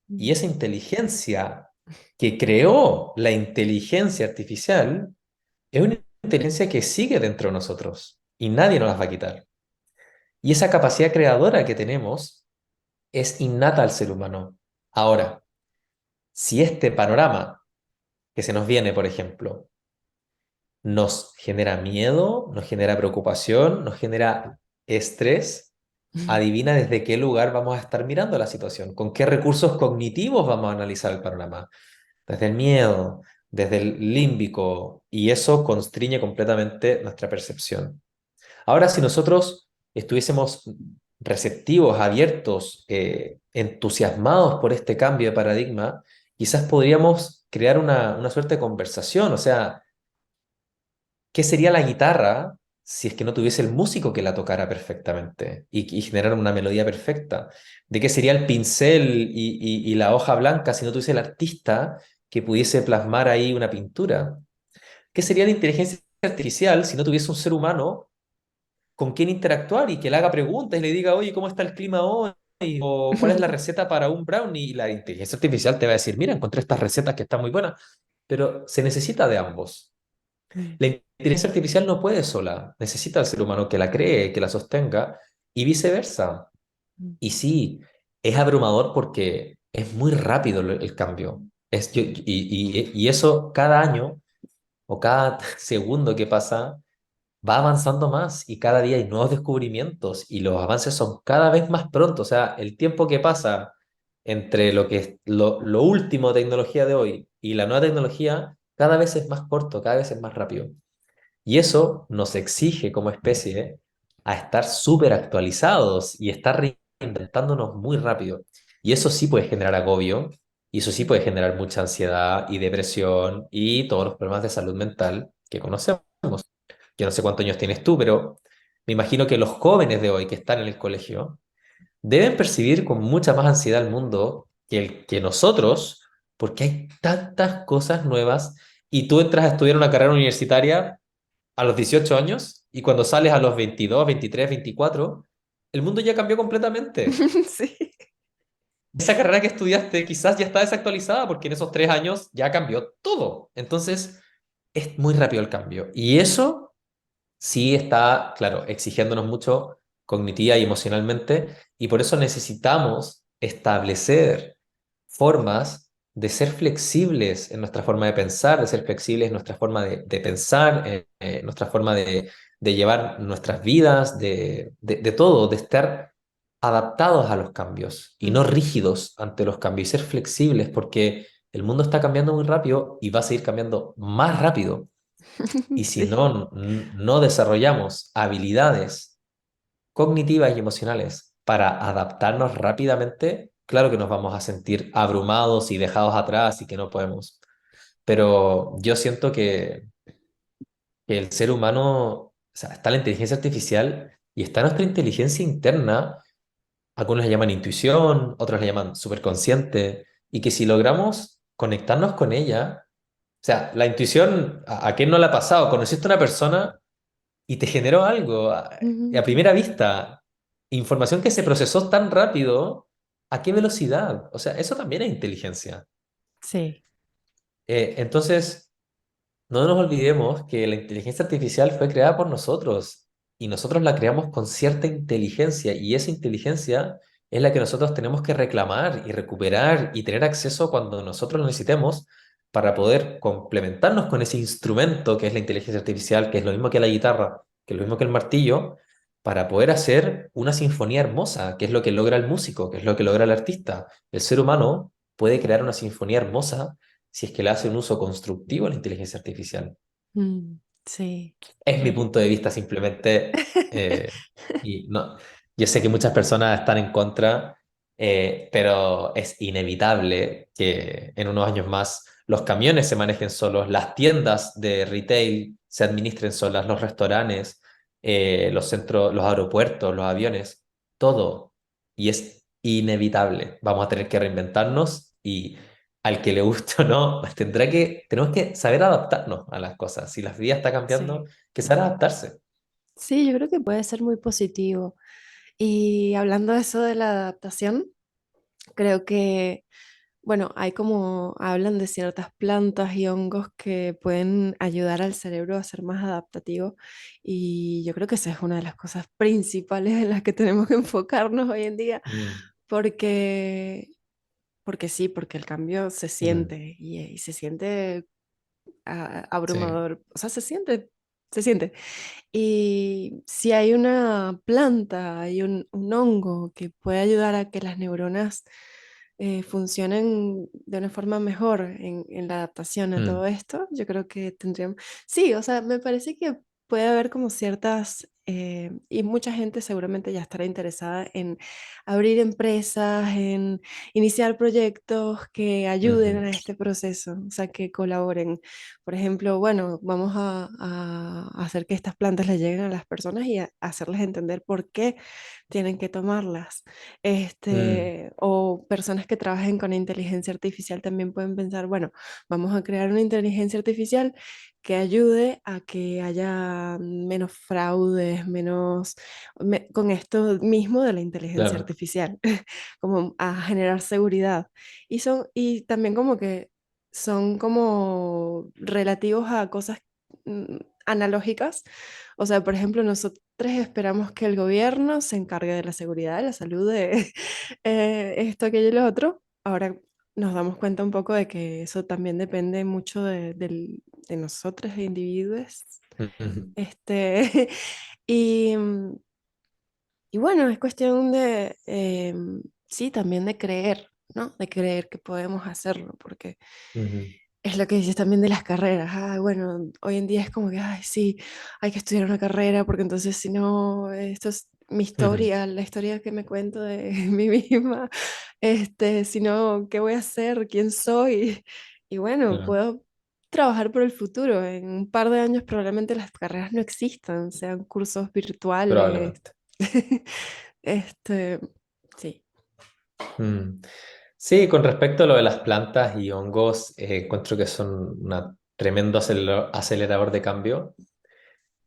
Y esa inteligencia que creó la inteligencia artificial es una inteligencia que sigue dentro de nosotros y nadie nos las va a quitar. Y esa capacidad creadora que tenemos es innata al ser humano. Ahora, si este panorama que se nos viene, por ejemplo, nos genera miedo, nos genera preocupación, nos genera estrés, adivina desde qué lugar vamos a estar mirando la situación, con qué recursos cognitivos vamos a analizar el panorama. Desde el miedo, desde el límbico, y eso constriñe completamente nuestra percepción. Ahora, si nosotros estuviésemos receptivos, abiertos, entusiasmados por este cambio de paradigma, quizás podríamos crear una suerte de conversación. O sea, ¿qué sería la guitarra si es que no tuviese el músico que la tocara perfectamente y generara una melodía perfecta? ¿De qué sería el pincel y la hoja blanca si no tuviese el artista que pudiese plasmar ahí una pintura? ¿Qué sería la inteligencia artificial si no tuviese un ser humano con quién interactuar y que le haga preguntas y le diga, oye, ¿cómo está el clima hoy? O cuál es la receta para un brownie? Y la inteligencia artificial te va a decir, mira, encontré estas recetas que están muy buenas, pero se necesita de ambos. La inteligencia artificial no puede sola, necesita al ser humano que la cree, que la sostenga y viceversa. Y sí, es abrumador porque es muy rápido el cambio. Y eso cada año o cada segundo que pasa va avanzando más y cada día hay nuevos descubrimientos y los avances son cada vez más pronto. O sea, el tiempo que pasa entre lo que es lo último de tecnología de hoy y la nueva tecnología cada vez es más corto, cada vez es más rápido. Y eso nos exige como especie a estar súper actualizados y estar reinventándonos muy rápido. Y eso sí puede generar agobio, y eso sí puede generar mucha ansiedad y depresión y todos los problemas de salud mental que conocemos. Yo no sé cuántos años tienes tú, pero me imagino que los jóvenes de hoy que están en el colegio deben percibir con mucha más ansiedad el mundo que nosotros, porque hay tantas cosas nuevas y tú entras a estudiar una carrera universitaria a los 18 años y cuando sales a los 22, 23, 24, el mundo ya cambió completamente. Sí. Esa carrera que estudiaste quizás ya está desactualizada porque en esos 3 años ya cambió todo. Entonces, es muy rápido el cambio. Y eso sí está, claro, exigiéndonos mucho cognitiva y emocionalmente, y por eso necesitamos establecer formas de ser flexibles en nuestra forma de pensar, de ser flexibles en nuestra forma de pensar, nuestra forma de llevar nuestras vidas, de todo, de estar. adaptados a los cambios y no Ujú. rígidos ante los cambios y ser flexibles porque el mundo está cambiando muy rápido y va a seguir cambiando más rápido. Y si Sí. no desarrollamos habilidades cognitivas y emocionales para adaptarnos rápidamente, claro que nos vamos a sentir abrumados y dejados atrás y que no podemos. Pero yo siento que el ser humano, o sea, está la inteligencia artificial y está nuestra inteligencia interna. Algunos le llaman intuición, otros le llaman superconsciente, y que si logramos conectarnos con ella, o sea, la intuición, ¿a quién no le ha pasado? Conociste a una persona y te generó algo a Ujú. primera vista, información que se procesó tan rápido, ¿a qué velocidad? O sea, eso también es inteligencia. Sí, Entonces, no nos olvidemos que la inteligencia artificial fue creada por nosotros y nosotros la creamos con cierta inteligencia y esa inteligencia es la que nosotros tenemos que reclamar y recuperar y tener acceso cuando nosotros lo necesitemos para poder complementarnos con ese instrumento que es la inteligencia artificial, que es lo mismo que la guitarra, que es lo mismo que el martillo, para poder hacer una sinfonía hermosa, que es lo que logra el músico, que es lo que logra el artista. El ser humano puede crear una sinfonía hermosa si es que le hace un uso constructivo a la inteligencia artificial. sí. Es mi Eh, punto de vista simplemente, y no, yo sé que muchas personas están en contra, pero es inevitable que en unos años más los camiones se manejen solos, las tiendas de retail se administren solas, los restaurantes, los centros, los aeropuertos, los aviones, todo. Y es inevitable. Vamos a tener que reinventarnos y al que le guste o no, tenemos que saber adaptarnos a las cosas. Si la vida está cambiando, sí. que saber adaptarse. Sí, yo creo que puede ser muy positivo. Y hablando de eso de la adaptación, creo que, bueno, hay como, hablan de ciertas plantas y hongos que pueden ayudar al cerebro a ser más adaptativo. Y yo creo que esa es una de las cosas principales en las que tenemos que enfocarnos hoy en día, Mm, porque, porque sí, porque el cambio se mm, siente y se siente sí. abrumador. O sea, se siente. Y si hay una planta, hay un hongo que puede ayudar a que las neuronas funcionen de una forma mejor en la adaptación a todo Mm, esto, yo creo que tendríamos... Sí, o sea, me parece que puede haber como ciertas... y mucha gente seguramente ya estará interesada en abrir empresas, en iniciar proyectos que ayuden ujú, a este proceso, o sea, que colaboren. Por ejemplo, bueno, vamos a hacer que estas plantas le lleguen a las personas y a hacerles entender por qué tienen que tomarlas. mm, O personas que trabajen con inteligencia artificial también pueden pensar, bueno, vamos a crear una inteligencia artificial que ayude a que haya menos fraudes, con esto mismo de la inteligencia claro. artificial, como a generar seguridad. Y también como que son como relativos a cosas mm, analógicas. O sea, por ejemplo, nosotros esperamos que el gobierno se encargue de la seguridad, de la salud, de esto, aquello y lo otro. Ahora nos damos cuenta un poco de que eso también depende mucho de nosotros, individuos. Ujú, Este, y, y bueno, es cuestión de, sí, también de creer, ¿no? De creer que podemos hacerlo, porque ujú, es lo que dices también de las carreras. Ah, bueno, hoy en día es como que, ay, sí, hay que estudiar una carrera porque entonces si no, esto es mi ujú, historia, la historia que me cuento de mí misma. Si no, ¿qué voy a hacer? ¿Quién soy? Y bueno, claro. puedo trabajar por el futuro. En un par de años probablemente las carreras no existan, sean cursos virtuales. Probablemente. Este, sí. Mm. Sí, con respecto a lo de las plantas y hongos, encuentro que son un tremendo acelerador de cambio,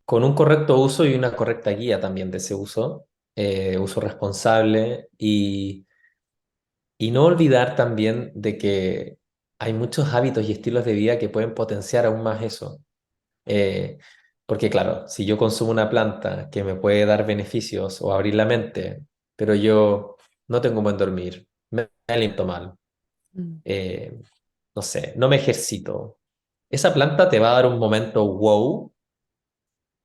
con un correcto uso y una correcta guía también de ese uso, uso responsable y no olvidar también de que hay muchos hábitos y estilos de vida que pueden potenciar aún más eso. Eh, Porque claro, si yo consumo una planta que me puede dar beneficios o abrir la mente, pero yo no tengo un buen dormir, me alimento mal, Mm. eh, no sé, no me ejercito, esa planta te va a dar un momento wow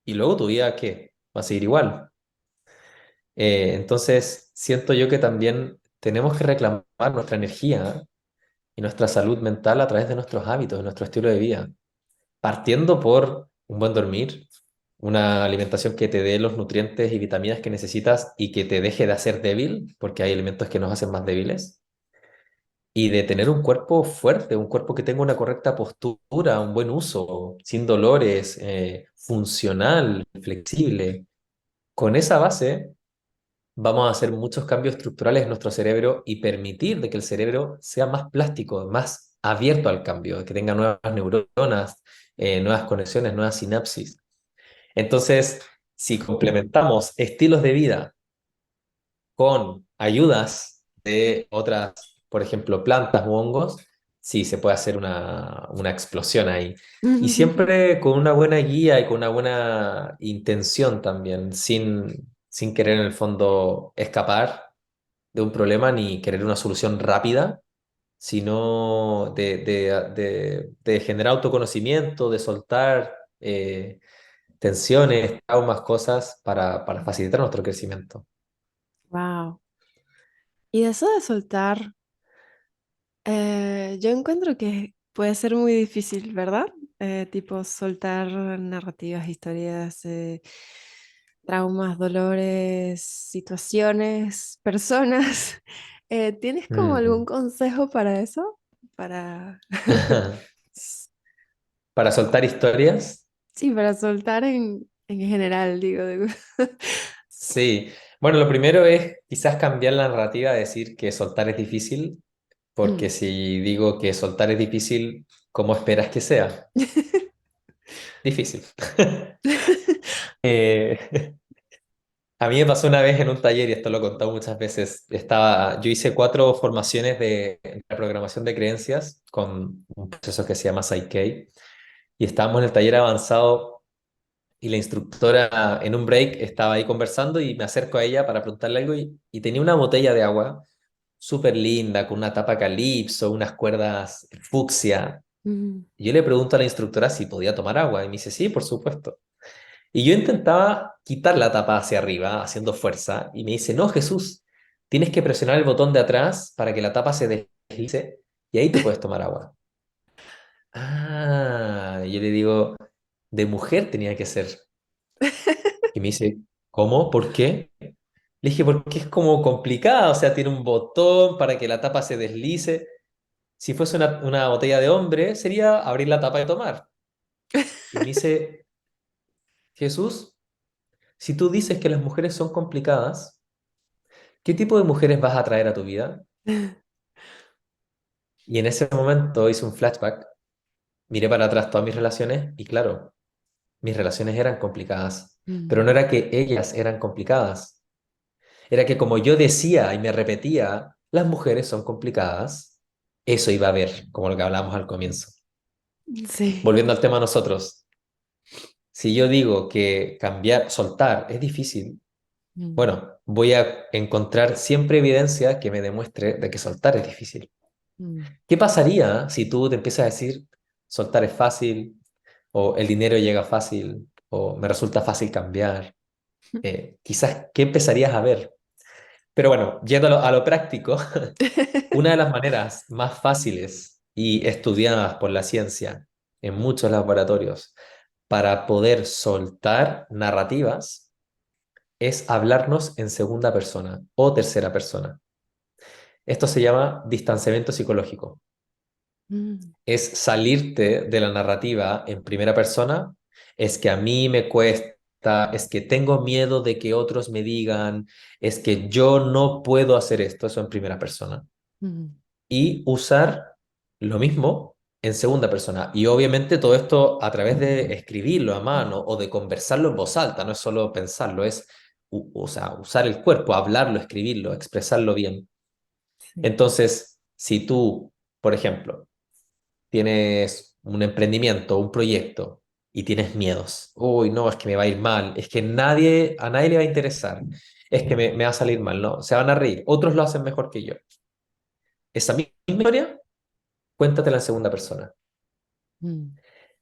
y luego tu vida, ¿qué? Va a seguir igual. Entonces, siento yo que también tenemos que reclamar nuestra energía y nuestra salud mental a través de nuestros hábitos, de nuestro estilo de vida, partiendo por un buen dormir, una alimentación que te dé los nutrientes y vitaminas que necesitas y que te deje de hacer débil, porque hay alimentos que nos hacen más débiles, y de tener un cuerpo fuerte, un cuerpo que tenga una correcta postura, un buen uso, sin dolores, funcional, flexible. Con esa base vamos a hacer muchos cambios estructurales en nuestro cerebro y permitir de que el cerebro sea más plástico, más abierto al cambio, que tenga nuevas neuronas, nuevas conexiones, nuevas sinapsis. Entonces, si complementamos estilos de vida con ayudas de otras, por ejemplo, plantas u hongos, sí, se puede hacer una explosión ahí. Y siempre con una buena guía y con una buena intención también, sin querer en el fondo escapar de un problema ni querer una solución rápida, sino de generar autoconocimiento, de soltar tensiones, traumas, cosas para facilitar nuestro crecimiento. Wow. Y eso de soltar, yo encuentro que puede ser muy difícil, ¿verdad? Tipo soltar narrativas, historias, traumas, dolores, situaciones, personas. ¿Tienes como algún Ujú. consejo para eso? Para, Para soltar historias, sí, para soltar en general, digo. sí. Bueno, lo primero es quizás cambiar la narrativa, decir que soltar es difícil, porque Mm. si digo que soltar es difícil, ¿cómo esperas que sea? Difícil. Eh, a mí me pasó una vez en un taller, y esto lo he contado muchas veces, yo hice 4 formaciones de programación de creencias con un proceso que se llama Psyche, y estábamos en el taller avanzado. Y la instructora en un break estaba ahí conversando y me acerco a ella para preguntarle algo y tenía una botella de agua súper linda, con una tapa calipso, unas cuerdas fucsia. Mm. Y yo le pregunto a la instructora si podía tomar agua y me dice, sí, por supuesto. Y yo intentaba quitar la tapa hacia arriba, haciendo fuerza, y me dice, no, Jesús, tienes que presionar el botón de atrás para que la tapa se deslice y ahí tú puedes tomar agua. Ah, y yo le digo, de mujer tenía que ser. Y me dice, ¿cómo? ¿Por qué? Le dije, porque es como complicada, o sea, tiene un botón para que la tapa se deslice. Si fuese una botella de hombre, sería abrir la tapa y tomar. Y me dice, Jesús, si tú dices que las mujeres son complicadas, ¿qué tipo de mujeres vas a traer a tu vida? Y en ese momento hice un flashback, miré para atrás todas mis relaciones y claro, mis relaciones eran complicadas, pero no Mm. era que ellas eran complicadas, era que como yo decía y me repetía, las mujeres son complicadas, eso iba a ver, como lo que hablamos al comienzo. Sí. Volviendo al tema de nosotros, si yo digo que cambiar, soltar es difícil, Mm. bueno, voy a encontrar siempre evidencia que me demuestre de que soltar es difícil. Mm. ¿Qué pasaría si tú te empiezas a decir soltar es fácil o el dinero llega fácil o me resulta fácil cambiar? Quizás, ¿qué empezarías a ver? Pero bueno, yendo a lo práctico, una de las maneras más fáciles y estudiadas por la ciencia en muchos laboratorios para poder soltar narrativas es hablarnos en segunda persona o tercera persona. Esto se llama distanciamiento psicológico. Mm. Es salirte de la narrativa en primera persona, es que a mí me cuesta, es que tengo miedo de que otros me digan, es que yo no puedo hacer esto, eso en primera persona. Mm. Y usar lo mismo en segunda persona. Y obviamente todo esto a través de escribirlo a mano o de conversarlo en voz alta, no es solo pensarlo, es o sea, usar el cuerpo, hablarlo, escribirlo, expresarlo bien. Sí. Entonces, si tú, por ejemplo, tienes un emprendimiento, un proyecto y tienes miedos, uy, no, es que me va a ir mal, es que a nadie le va a interesar, es que me va a salir mal, no, se van a reír, otros lo hacen mejor que yo. Esa misma historia, cuéntatela en segunda persona. Mm.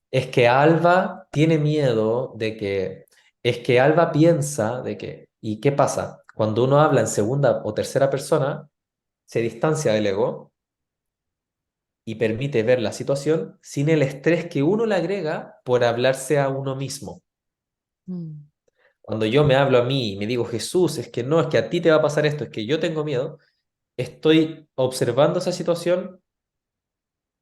Es que Alba tiene miedo de que, es que Alba piensa de que, ¿y qué pasa? Cuando uno habla en segunda o tercera persona, se distancia del ego y permite ver la situación sin el estrés que uno le agrega por hablarse a uno mismo. Mm, Cuando yo me hablo a mí y me digo, Jesús, es que no, es que a ti te va a pasar esto, es que yo tengo miedo, estoy observando esa situación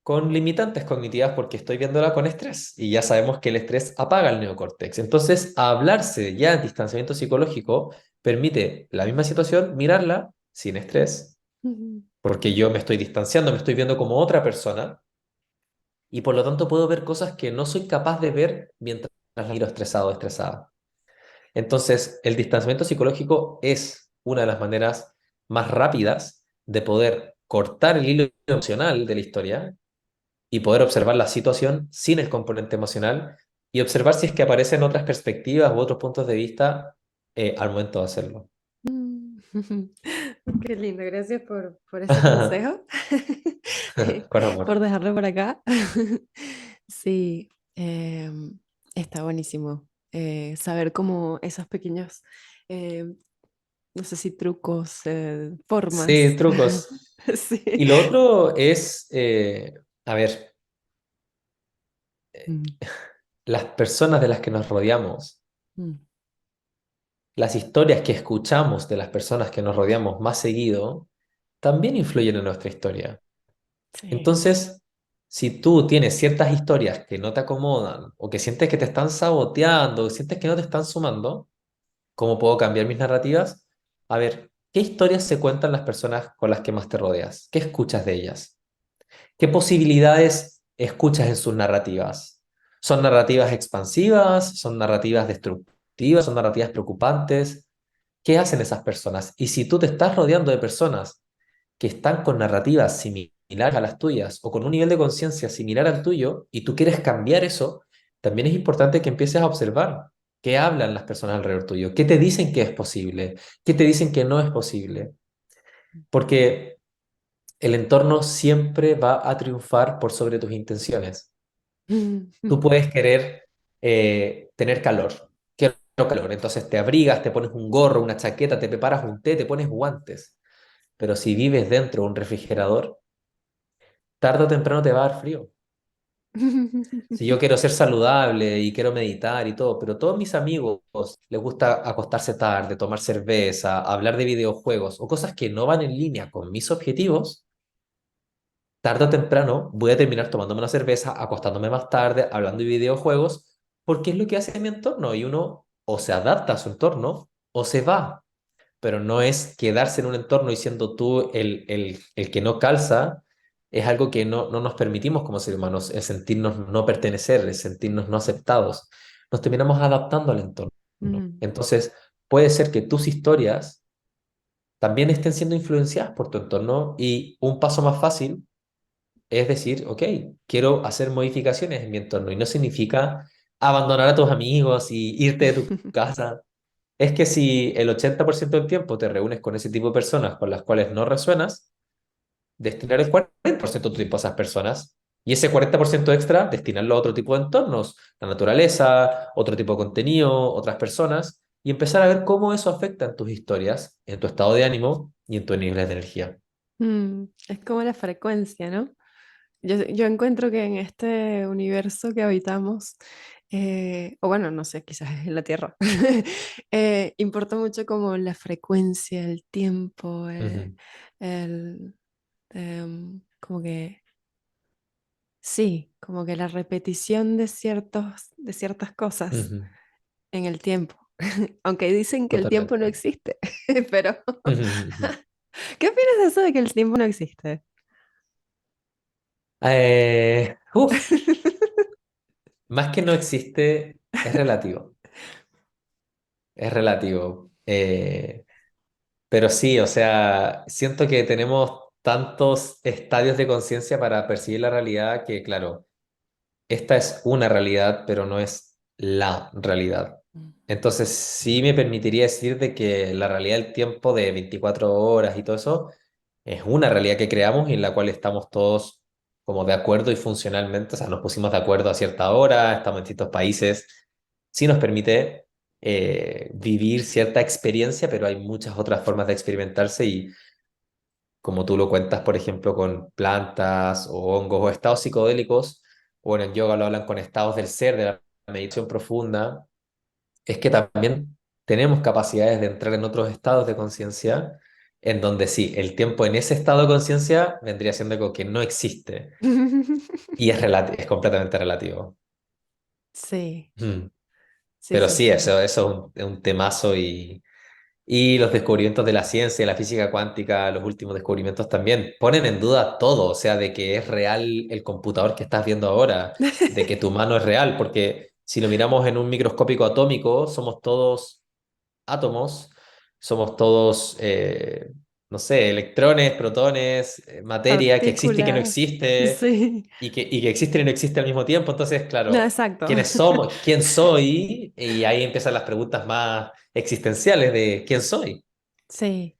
con limitantes cognitivas porque estoy viéndola con estrés y ya sabemos que el estrés apaga el neocórtex. Entonces, hablarse ya en distanciamiento psicológico permite la misma situación, mirarla sin estrés, mm, porque yo me estoy distanciando, me estoy viendo como otra persona y por lo tanto puedo ver cosas que no soy capaz de ver mientras la miro estresado o estresada. Entonces, el distanciamiento psicológico es una de las maneras más rápidas de poder cortar el hilo emocional de la historia y poder observar la situación sin el componente emocional y observar si es que aparecen otras perspectivas u otros puntos de vista al momento de hacerlo. mm. Qué lindo, gracias por ese consejo, Con por amor. dejarlo por acá. Sí, está buenísimo saber cómo esos pequeños, em, no sé si trucos, Sí, formas. trucos. Sí. Y lo otro es, a ver, Mm, las personas de las que nos rodeamos, mm, las historias que escuchamos de las personas que nos rodeamos más seguido, también influyen en nuestra historia. sí. Entonces, si tú tienes ciertas historias que no te acomodan o que sientes que te están saboteando o sientes que no te están sumando, ¿cómo puedo cambiar mis narrativas? A ver, ¿qué historias se cuentan las personas con las que más te rodeas? ¿Qué escuchas de ellas? ¿Qué posibilidades escuchas en sus narrativas? ¿Son narrativas expansivas? ¿Son narrativas destructivas? ¿Son narrativas preocupantes? ¿Qué hacen esas personas? Y si tú te estás rodeando de personas que están con narrativas similares a las tuyas o con un nivel de conciencia similar al tuyo y tú quieres cambiar eso, también es importante que empieces a observar qué hablan las personas alrededor tuyo, qué te dicen que es posible, qué te dicen que no es posible, porque el entorno siempre va a triunfar por sobre tus intenciones. Tú puedes querer tener calor, quiero calor, entonces te abrigas, te pones un gorro, una chaqueta, te preparas un té, te pones guantes, pero si vives dentro de un refrigerador, tarde o temprano te va a dar frío. Si yo quiero ser saludable y quiero meditar y todo, pero todos mis amigos les gusta acostarse tarde, tomar cerveza, hablar de videojuegos o cosas que no van en línea con mis objetivos, tarde o temprano voy a terminar tomándome una cerveza, acostándome más tarde, hablando de videojuegos, porque es lo que hace mi entorno y uno o se adapta a su entorno o se va, pero no es quedarse en un entorno y siendo tú el que no calza, es algo que no nos permitimos como seres humanos, el sentirnos no pertenecer, el sentirnos no aceptados. Nos terminamos adaptando al entorno. Mm, Entonces, puede ser que tus historias también estén siendo influenciadas por tu entorno y un paso más fácil es decir, ok, quiero hacer modificaciones en mi entorno y no significa abandonar a tus amigos y irte de tu casa. Es que si el 80% del tiempo te reúnes con ese tipo de personas con las cuales no resuenas, destinar el 40% de tu tiempo a esas personas y ese 40% extra destinarlo a otro tipo de entornos, la naturaleza, otro tipo de contenido, otras personas, y empezar a ver cómo eso afecta en tus historias, en tu estado de ánimo y en tus niveles de energía. Es como la frecuencia, ¿no? Yo encuentro que en este universo que habitamos, o bueno, no sé, quizás es en la Tierra, importa mucho como la frecuencia, el tiempo, Ujú, el, como que, sí, como que la repetición de ciertas cosas ujú, en el tiempo. Aunque dicen que el tiempo no totalmente. existe, pero Ujú, ujú. ¿qué opinas de eso de que el tiempo no existe? Uf, más que no existe, es relativo. Es relativo. Pero sí, o sea, siento que tenemos tantos estadios de conciencia para percibir la realidad que, claro, esta es una realidad, pero no es la realidad. Entonces, sí me permitiría decir de que la realidad del tiempo de 24 horas y todo eso es una realidad que creamos y en la cual estamos todos como de acuerdo y funcionalmente, o sea, nos pusimos de acuerdo a cierta hora, estamos en distintos países, sí nos permite vivir cierta experiencia, pero hay muchas otras formas de experimentarse y como tú lo cuentas, por ejemplo, con plantas o hongos o estados psicodélicos, o en el yoga lo hablan con estados del ser, de la meditación profunda, es que también tenemos capacidades de entrar en otros estados de conciencia, en donde sí, el tiempo en ese estado de conciencia vendría siendo algo que no existe y es completamente relativo. Sí, Mm. sí, Pero sí, sí, sí. eso es un temazo y los descubrimientos de la ciencia, de la física cuántica, los últimos descubrimientos también ponen en duda todo, o sea, de que es real el computador que estás viendo ahora, de que tu mano es real, porque si lo miramos en un microscópico atómico, somos todos átomos, somos todos, no sé, electrones, protones, materia que existe y que no Partículas. existe, Sí. y que existe y no existe al mismo tiempo. Entonces, No, claro, exacto. ¿quiénes somos? ¿Quién soy? Y ahí empiezan las preguntas más existenciales de ¿quién soy? Sí.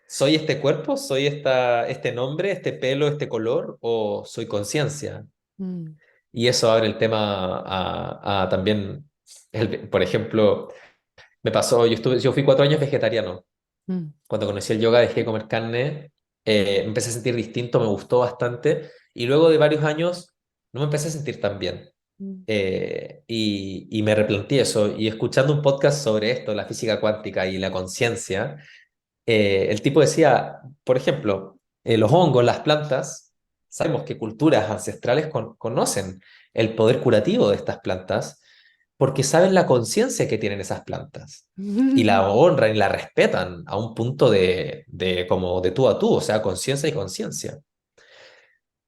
¿Soy este cuerpo? ¿Soy este nombre, este pelo, este color? ¿O soy conciencia? Mm, Y eso abre el tema a también, por ejemplo, me pasó, yo fui 4 años vegetariano. mm, Cuando conocí el yoga dejé de comer carne, me empecé a sentir distinto, me gustó bastante y luego de varios años no me empecé a sentir tan bien. mm, Y me replanteé eso y escuchando un podcast sobre esto, la física cuántica y la conciencia, el tipo decía, por ejemplo, los hongos, las plantas, sabemos que culturas ancestrales conocen el poder curativo de estas plantas porque saben la conciencia que tienen esas plantas y la honran y la respetan a un punto de como de tú a tú, o sea, conciencia y conciencia.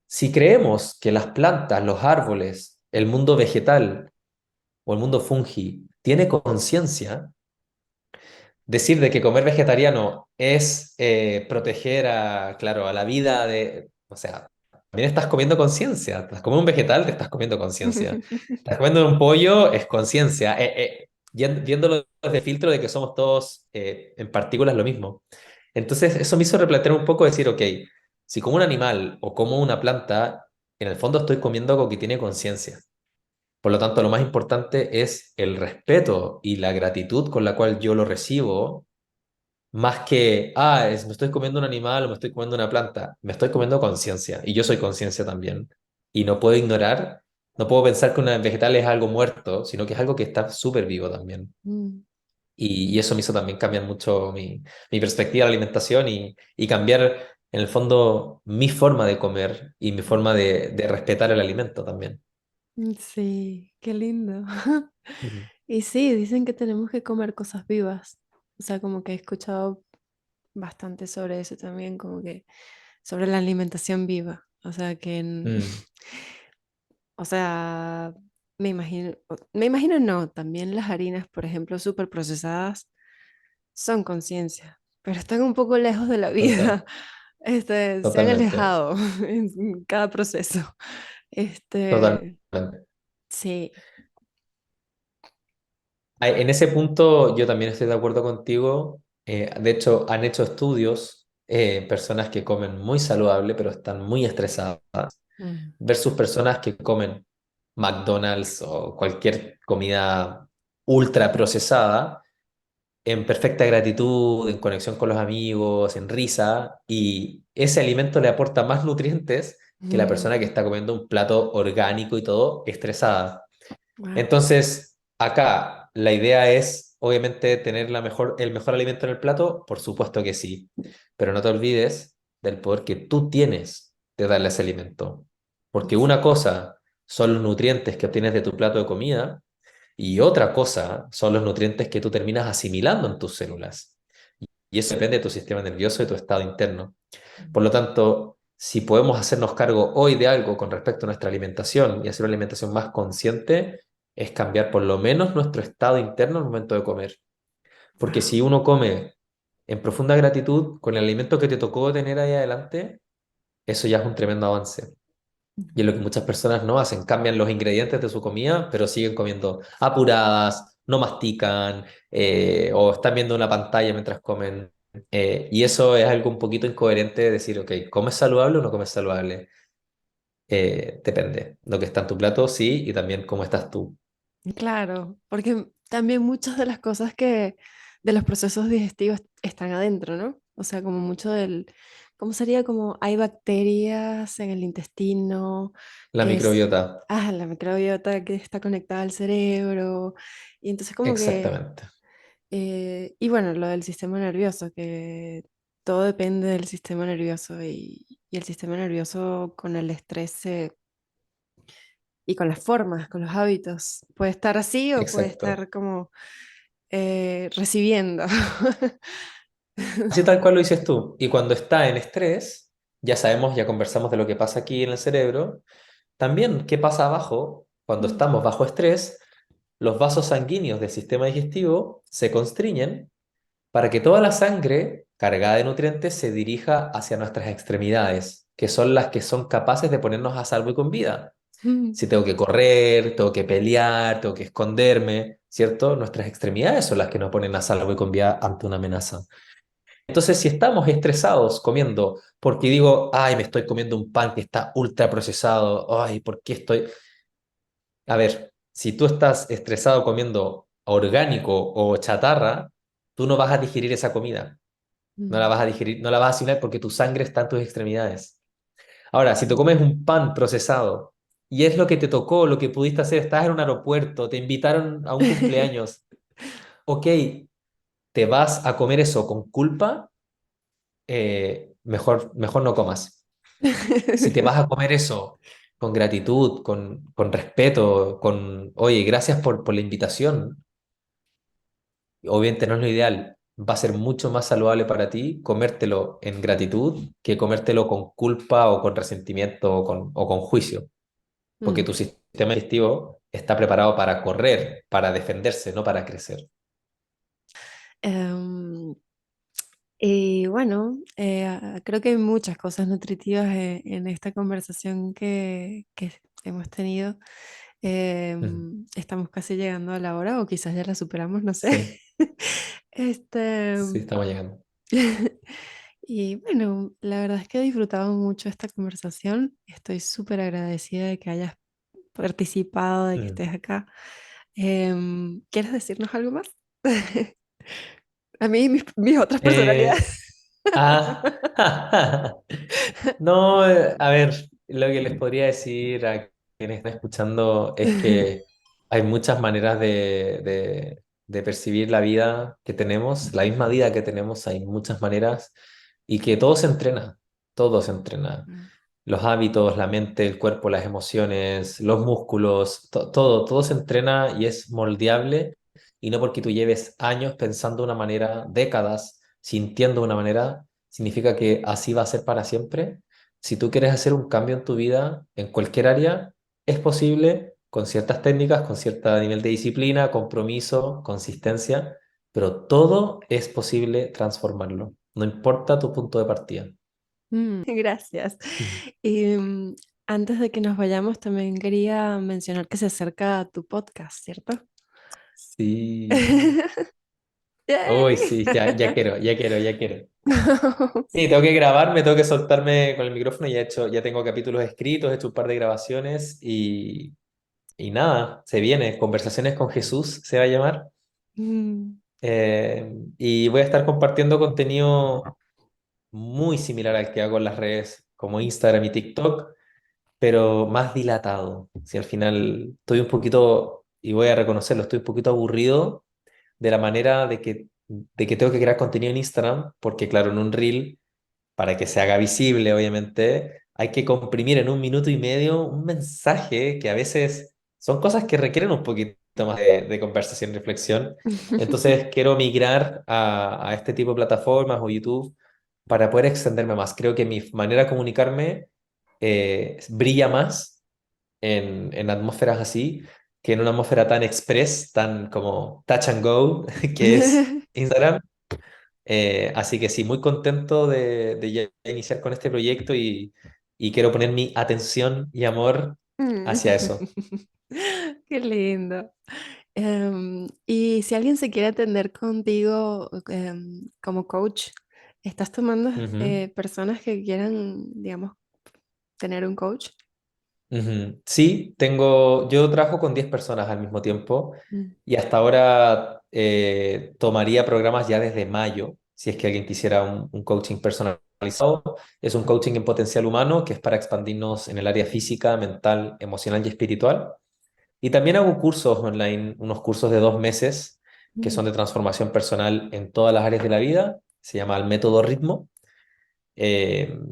Si creemos que las plantas, los árboles, el mundo vegetal o el mundo fungi tiene conciencia, decir de que comer vegetariano es proteger a, claro, a la vida de, o sea, también estás comiendo conciencia. Estás comiendo un vegetal, te estás comiendo conciencia. Estás comiendo un pollo, es conciencia. Viéndolo desde el filtro de que somos todos en partículas lo mismo. Entonces, eso me hizo replantear un poco, decir, ok, si como un animal o como una planta, en el fondo estoy comiendo algo que tiene conciencia. Por lo tanto, lo más importante es el respeto y la gratitud con la cual yo lo recibo más que, me estoy comiendo un animal o me estoy comiendo una planta, me estoy comiendo conciencia y yo soy conciencia también. Y no puedo ignorar, no puedo pensar que un vegetal es algo muerto, sino que es algo que está súper vivo también. mm. Y eso me hizo también cambiar mucho mi perspectiva de la alimentación y cambiar, en el fondo, mi forma de comer y mi forma de respetar el alimento también. Sí, qué lindo. Ujú. Y sí, dicen que tenemos que comer cosas vivas. O sea, como que he escuchado bastante sobre eso también, como que sobre la alimentación viva. O sea, Mm, o sea, me imagino no, también las harinas, por ejemplo, súper procesadas son conciencia, pero están un poco lejos de la total, vida. Se han totalmente, alejado en cada proceso. Este, totalmente. sí. En ese punto yo también estoy de acuerdo contigo. De hecho, han hecho estudios, personas que comen muy saludable pero están muy estresadas Mm, versus personas que comen McDonald's o cualquier comida ultra procesada en perfecta gratitud, en conexión con los amigos, en risa, y ese alimento le aporta más nutrientes que la mm, persona que está comiendo un plato orgánico y todo estresada. wow. Entonces, acá la idea es, obviamente, tener el mejor alimento en el plato, por supuesto que sí, pero no te olvides del poder que tú tienes de darle ese alimento. Porque una cosa son los nutrientes que obtienes de tu plato de comida y otra cosa son los nutrientes que tú terminas asimilando en tus células. Y eso depende de tu sistema nervioso y tu estado interno. Por lo tanto, si podemos hacernos cargo hoy de algo con respecto a nuestra alimentación y hacer una alimentación más consciente, es cambiar por lo menos nuestro estado interno al momento de comer. Porque Wow. si uno come en profunda gratitud con el alimento que te tocó tener ahí adelante, eso ya es un tremendo avance. Y es lo que muchas personas no hacen, cambian los ingredientes de su comida, pero siguen comiendo apuradas, no mastican, o están viendo una pantalla mientras comen. Y eso es algo un poquito incoherente de decir, ok, ¿comes saludable o no comes saludable? Depende. Lo que está en tu plato, sí, y también cómo estás tú. Claro, porque también muchas de las cosas de los procesos digestivos están adentro, ¿no? O sea, como mucho ¿cómo sería? Como hay bacterias en el intestino, La microbiota, la microbiota que está conectada al cerebro, y entonces como que, exactamente, y bueno, lo del sistema nervioso, que todo depende del sistema nervioso y el sistema nervioso con el estrés y con las formas, con los hábitos. Puede estar así o puede exacto. estar como recibiendo. Así tal cual lo dices tú. Y cuando está en estrés, ya sabemos, ya conversamos de lo que pasa aquí en el cerebro. También, ¿qué pasa abajo? Cuando Mm, estamos bajo estrés, los vasos sanguíneos del sistema digestivo se constriñen para que toda la sangre cargada de nutrientes se dirija hacia nuestras extremidades, que son las que son capaces de ponernos a salvo y con vida. mm, Si tengo que correr, tengo que pelear, tengo que esconderme, ¿cierto? Nuestras extremidades son las que nos ponen a salvo y con vida ante una amenaza. Entonces, si estamos estresados comiendo, porque digo, ay, me estoy comiendo un pan que está ultra procesado, ay, ¿por qué estoy? A ver, si tú estás estresado comiendo orgánico o chatarra, tú no vas a digerir esa comida, no la mm, vas a digerir, no la vas a asimilar porque tu sangre está en tus extremidades. Ahora, si te mm. comes un pan procesado y es lo que te tocó, lo que pudiste hacer, estás en un aeropuerto, te invitaron a un cumpleaños, ok, te vas a comer eso con culpa, mejor no comas. Si te vas a comer eso con gratitud, con respeto, oye, gracias por la invitación, obviamente no es lo ideal, va a ser mucho más saludable para ti comértelo en gratitud que comértelo con culpa o con resentimiento o con juicio, porque Mm. tu sistema digestivo está preparado para correr, para defenderse, no para crecer. Em, y bueno, creo que hay muchas cosas nutritivas en esta conversación que hemos tenido. Mm. Estamos casi llegando a la hora o quizás ya la superamos, no sé. Sí, Este, sí, estamos llegando. y bueno, la verdad es que he disfrutado mucho esta conversación. Estoy súper agradecida de que hayas participado, de que Mm. estés acá. ¿Quieres decirnos algo más? A mí y mis otras Eh, personalidades. ah, no, a ver, lo que les podría decir a quienes están escuchando es que hay muchas maneras de percibir la vida que tenemos, la misma vida que tenemos, hay muchas maneras y que todo se entrena. Mm, Los hábitos, la mente, el cuerpo, las emociones, los músculos, todo se entrena y es moldeable y no porque tú lleves años pensando de una manera, décadas, sintiendo de una manera, significa que así va a ser para siempre. Si tú quieres hacer un cambio en tu vida, en cualquier área, es posible con ciertas técnicas, con cierto nivel de disciplina, compromiso, consistencia, pero todo es posible transformarlo, no importa tu punto de partida. Gracias. Mm. Y antes de que nos vayamos, también quería mencionar que se acerca tu podcast, ¿cierto? Sí. Uy, Yay. sí, ya quiero. Sí, tengo que grabarme, tengo que soltarme con el micrófono. Ya tengo capítulos escritos, he hecho un par de grabaciones y nada, se viene. Conversaciones con Jesús se va a llamar. Mm. Y voy a estar compartiendo contenido muy similar al que hago en las redes como Instagram y TikTok, pero más dilatado. Si al final estoy un poquito, y voy a reconocerlo, estoy un poquito aburrido de la manera de que tengo que crear contenido en Instagram, porque claro, en un reel, para que se haga visible, obviamente, hay que comprimir en 1 minuto y medio un mensaje que a veces son cosas que requieren un poquito más de conversación y reflexión. Entonces quiero migrar a este tipo de plataformas o YouTube para poder extenderme más. Creo que mi manera de comunicarme brilla más en atmósferas así que en una atmósfera tan express, tan como touch and go, que es Instagram. Así que sí, muy contento de ya iniciar con este proyecto y quiero poner mi atención y amor Mm. hacia eso. Qué lindo. Y si alguien se quiere atender contigo como coach, ¿estás tomando Ujú. personas que quieran, digamos, tener un coach? Ujú. Sí, yo trabajo con 10 personas al mismo tiempo Mm, y hasta ahora tomaría programas ya desde mayo, si es que alguien quisiera un coaching personalizado. Es un coaching en potencial humano que es para expandirnos en el área física, mental, emocional y espiritual. Y también hago cursos online, unos cursos de 2 meses que mm, son de transformación personal en todas las áreas de la vida. Se llama el método Ritmo.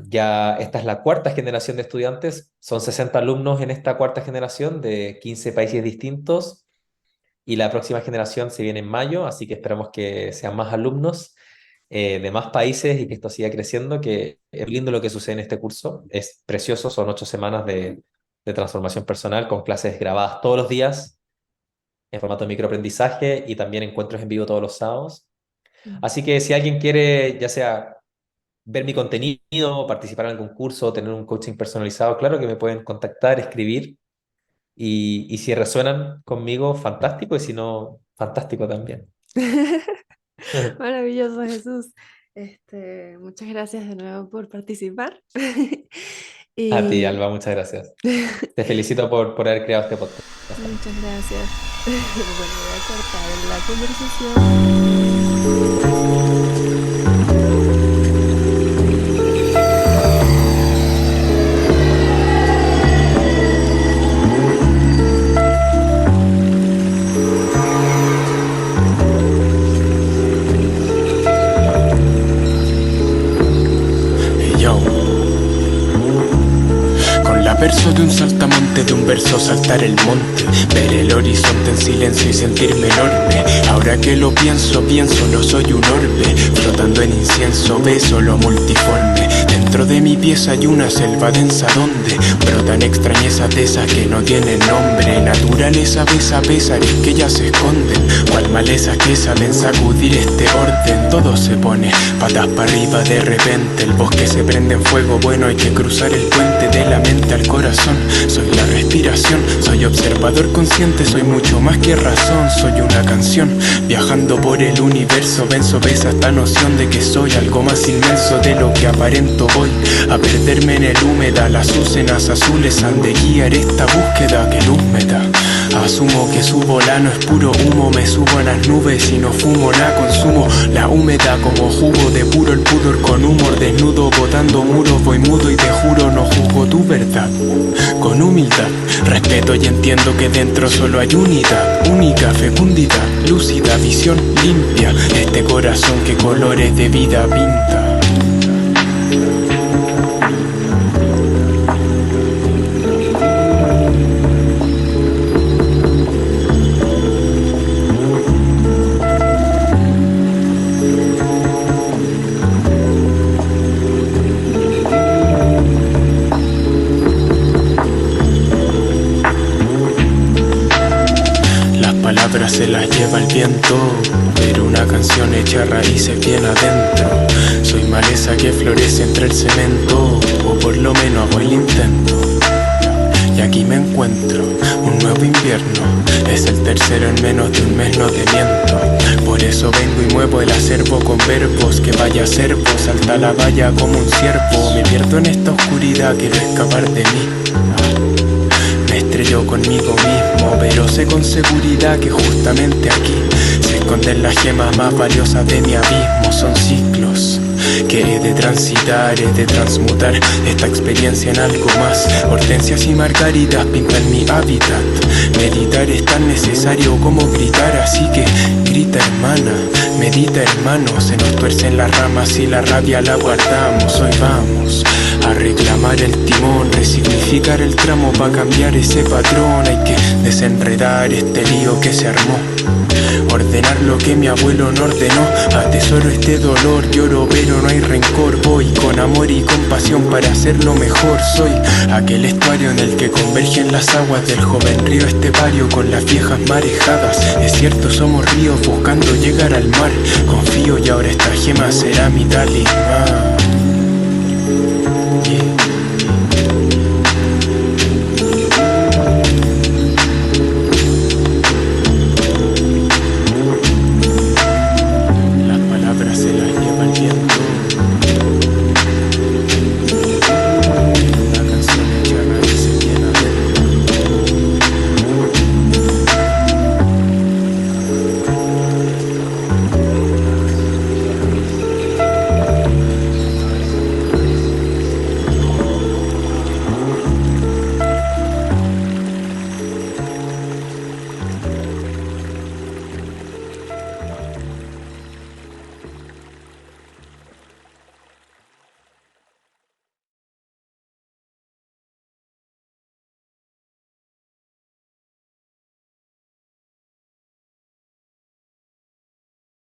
Ya esta es la cuarta generación de estudiantes, son 60 alumnos en esta cuarta generación de 15 países distintos y la próxima generación se viene en mayo, así que esperamos que sean más alumnos de más países y que esto siga creciendo, que es lindo lo que sucede en este curso, es precioso, son 8 semanas de transformación personal con clases grabadas todos los días en formato de microaprendizaje y también encuentros en vivo todos los sábados. mm. Así que si alguien quiere, ya sea ver mi contenido, participar en algún curso, tener un coaching personalizado, claro que me pueden contactar, escribir y si resuenan conmigo, fantástico, y si no, fantástico también. Maravilloso, Jesús. Muchas gracias de nuevo por participar. A ti, Y Alba, muchas gracias. Te felicito por haber creado este podcast también. muchas gracias. Bueno, voy a cortar la conversación. Yo, con la verso de un saltamonte, de un verso saltar el monte, ver el horizonte en silencio y sentirme enorme. Ahora que lo pienso, bien solo soy un orbe, flotando en incienso, beso lo multiforme. Dentro de mi pieza hay una selva densa donde brotan extrañezas de esas que no tienen nombre. Naturaleza besa pesares que ya se esconden, cual malezas que saben sacudir este orden. Todo se pone patas para arriba de repente, el bosque se prende en fuego. Bueno, hay que cruzar el puente de la mente al corazón. Soy la respiración, soy observador consciente, soy mucho más que razón. Soy una canción, viajando por el universo. Venzo pesa esta noción de que soy algo más inmenso de lo que aparento. Voy a perderme en el húmeda, las úcenas azules han de guiar esta búsqueda que luz me da. Asumo que su volano es puro humo, me subo a las nubes y no fumo, la consumo. La húmeda como jugo de puro, el pudor con humor desnudo, botando muros. Voy mudo y te juro no juzgo tu verdad. Con humildad, respeto y entiendo que dentro solo hay unidad, única fecundidad, lúcida, visión limpia. Este corazón que colores de vida pinta. Las palabras se las lleva el viento, pero una canción echa raíces bien adentro. Soy maleza que florece entre el cemento, o por lo menos hago el intento. Y aquí me encuentro, un nuevo invierno. Es el tercero en menos de un mes, no te miento. Por eso vengo y muevo el acervo con verbos. Que vaya servo, salta la valla como un ciervo. Me pierdo en esta oscuridad, quiero escapar de mí. Me estrello conmigo mismo, pero sé con seguridad que justamente aquí se esconden las gemas más valiosas de mi abismo. Son ciclos que he de transitar, he de transmutar esta experiencia en algo más. Hortensias y margaritas pintan mi hábitat. Meditar es tan necesario como gritar, así que grita hermana, medita hermano. Se nos tuercen las ramas y la rabia la guardamos. Hoy vamos a reclamar el timón, resignificar el tramo pa' cambiar ese patrón. Hay que desenredar este lío que se armó, ordenar lo que mi abuelo no ordenó. Atesoro este dolor, lloro pero no hay rencor. Voy con amor y compasión para hacerlo mejor. Soy aquel estuario en el que convergen las aguas del joven río estepario con las viejas marejadas. Es cierto, somos ríos buscando llegar al mar. Confío y ahora esta gema será mi talismán. Yeah.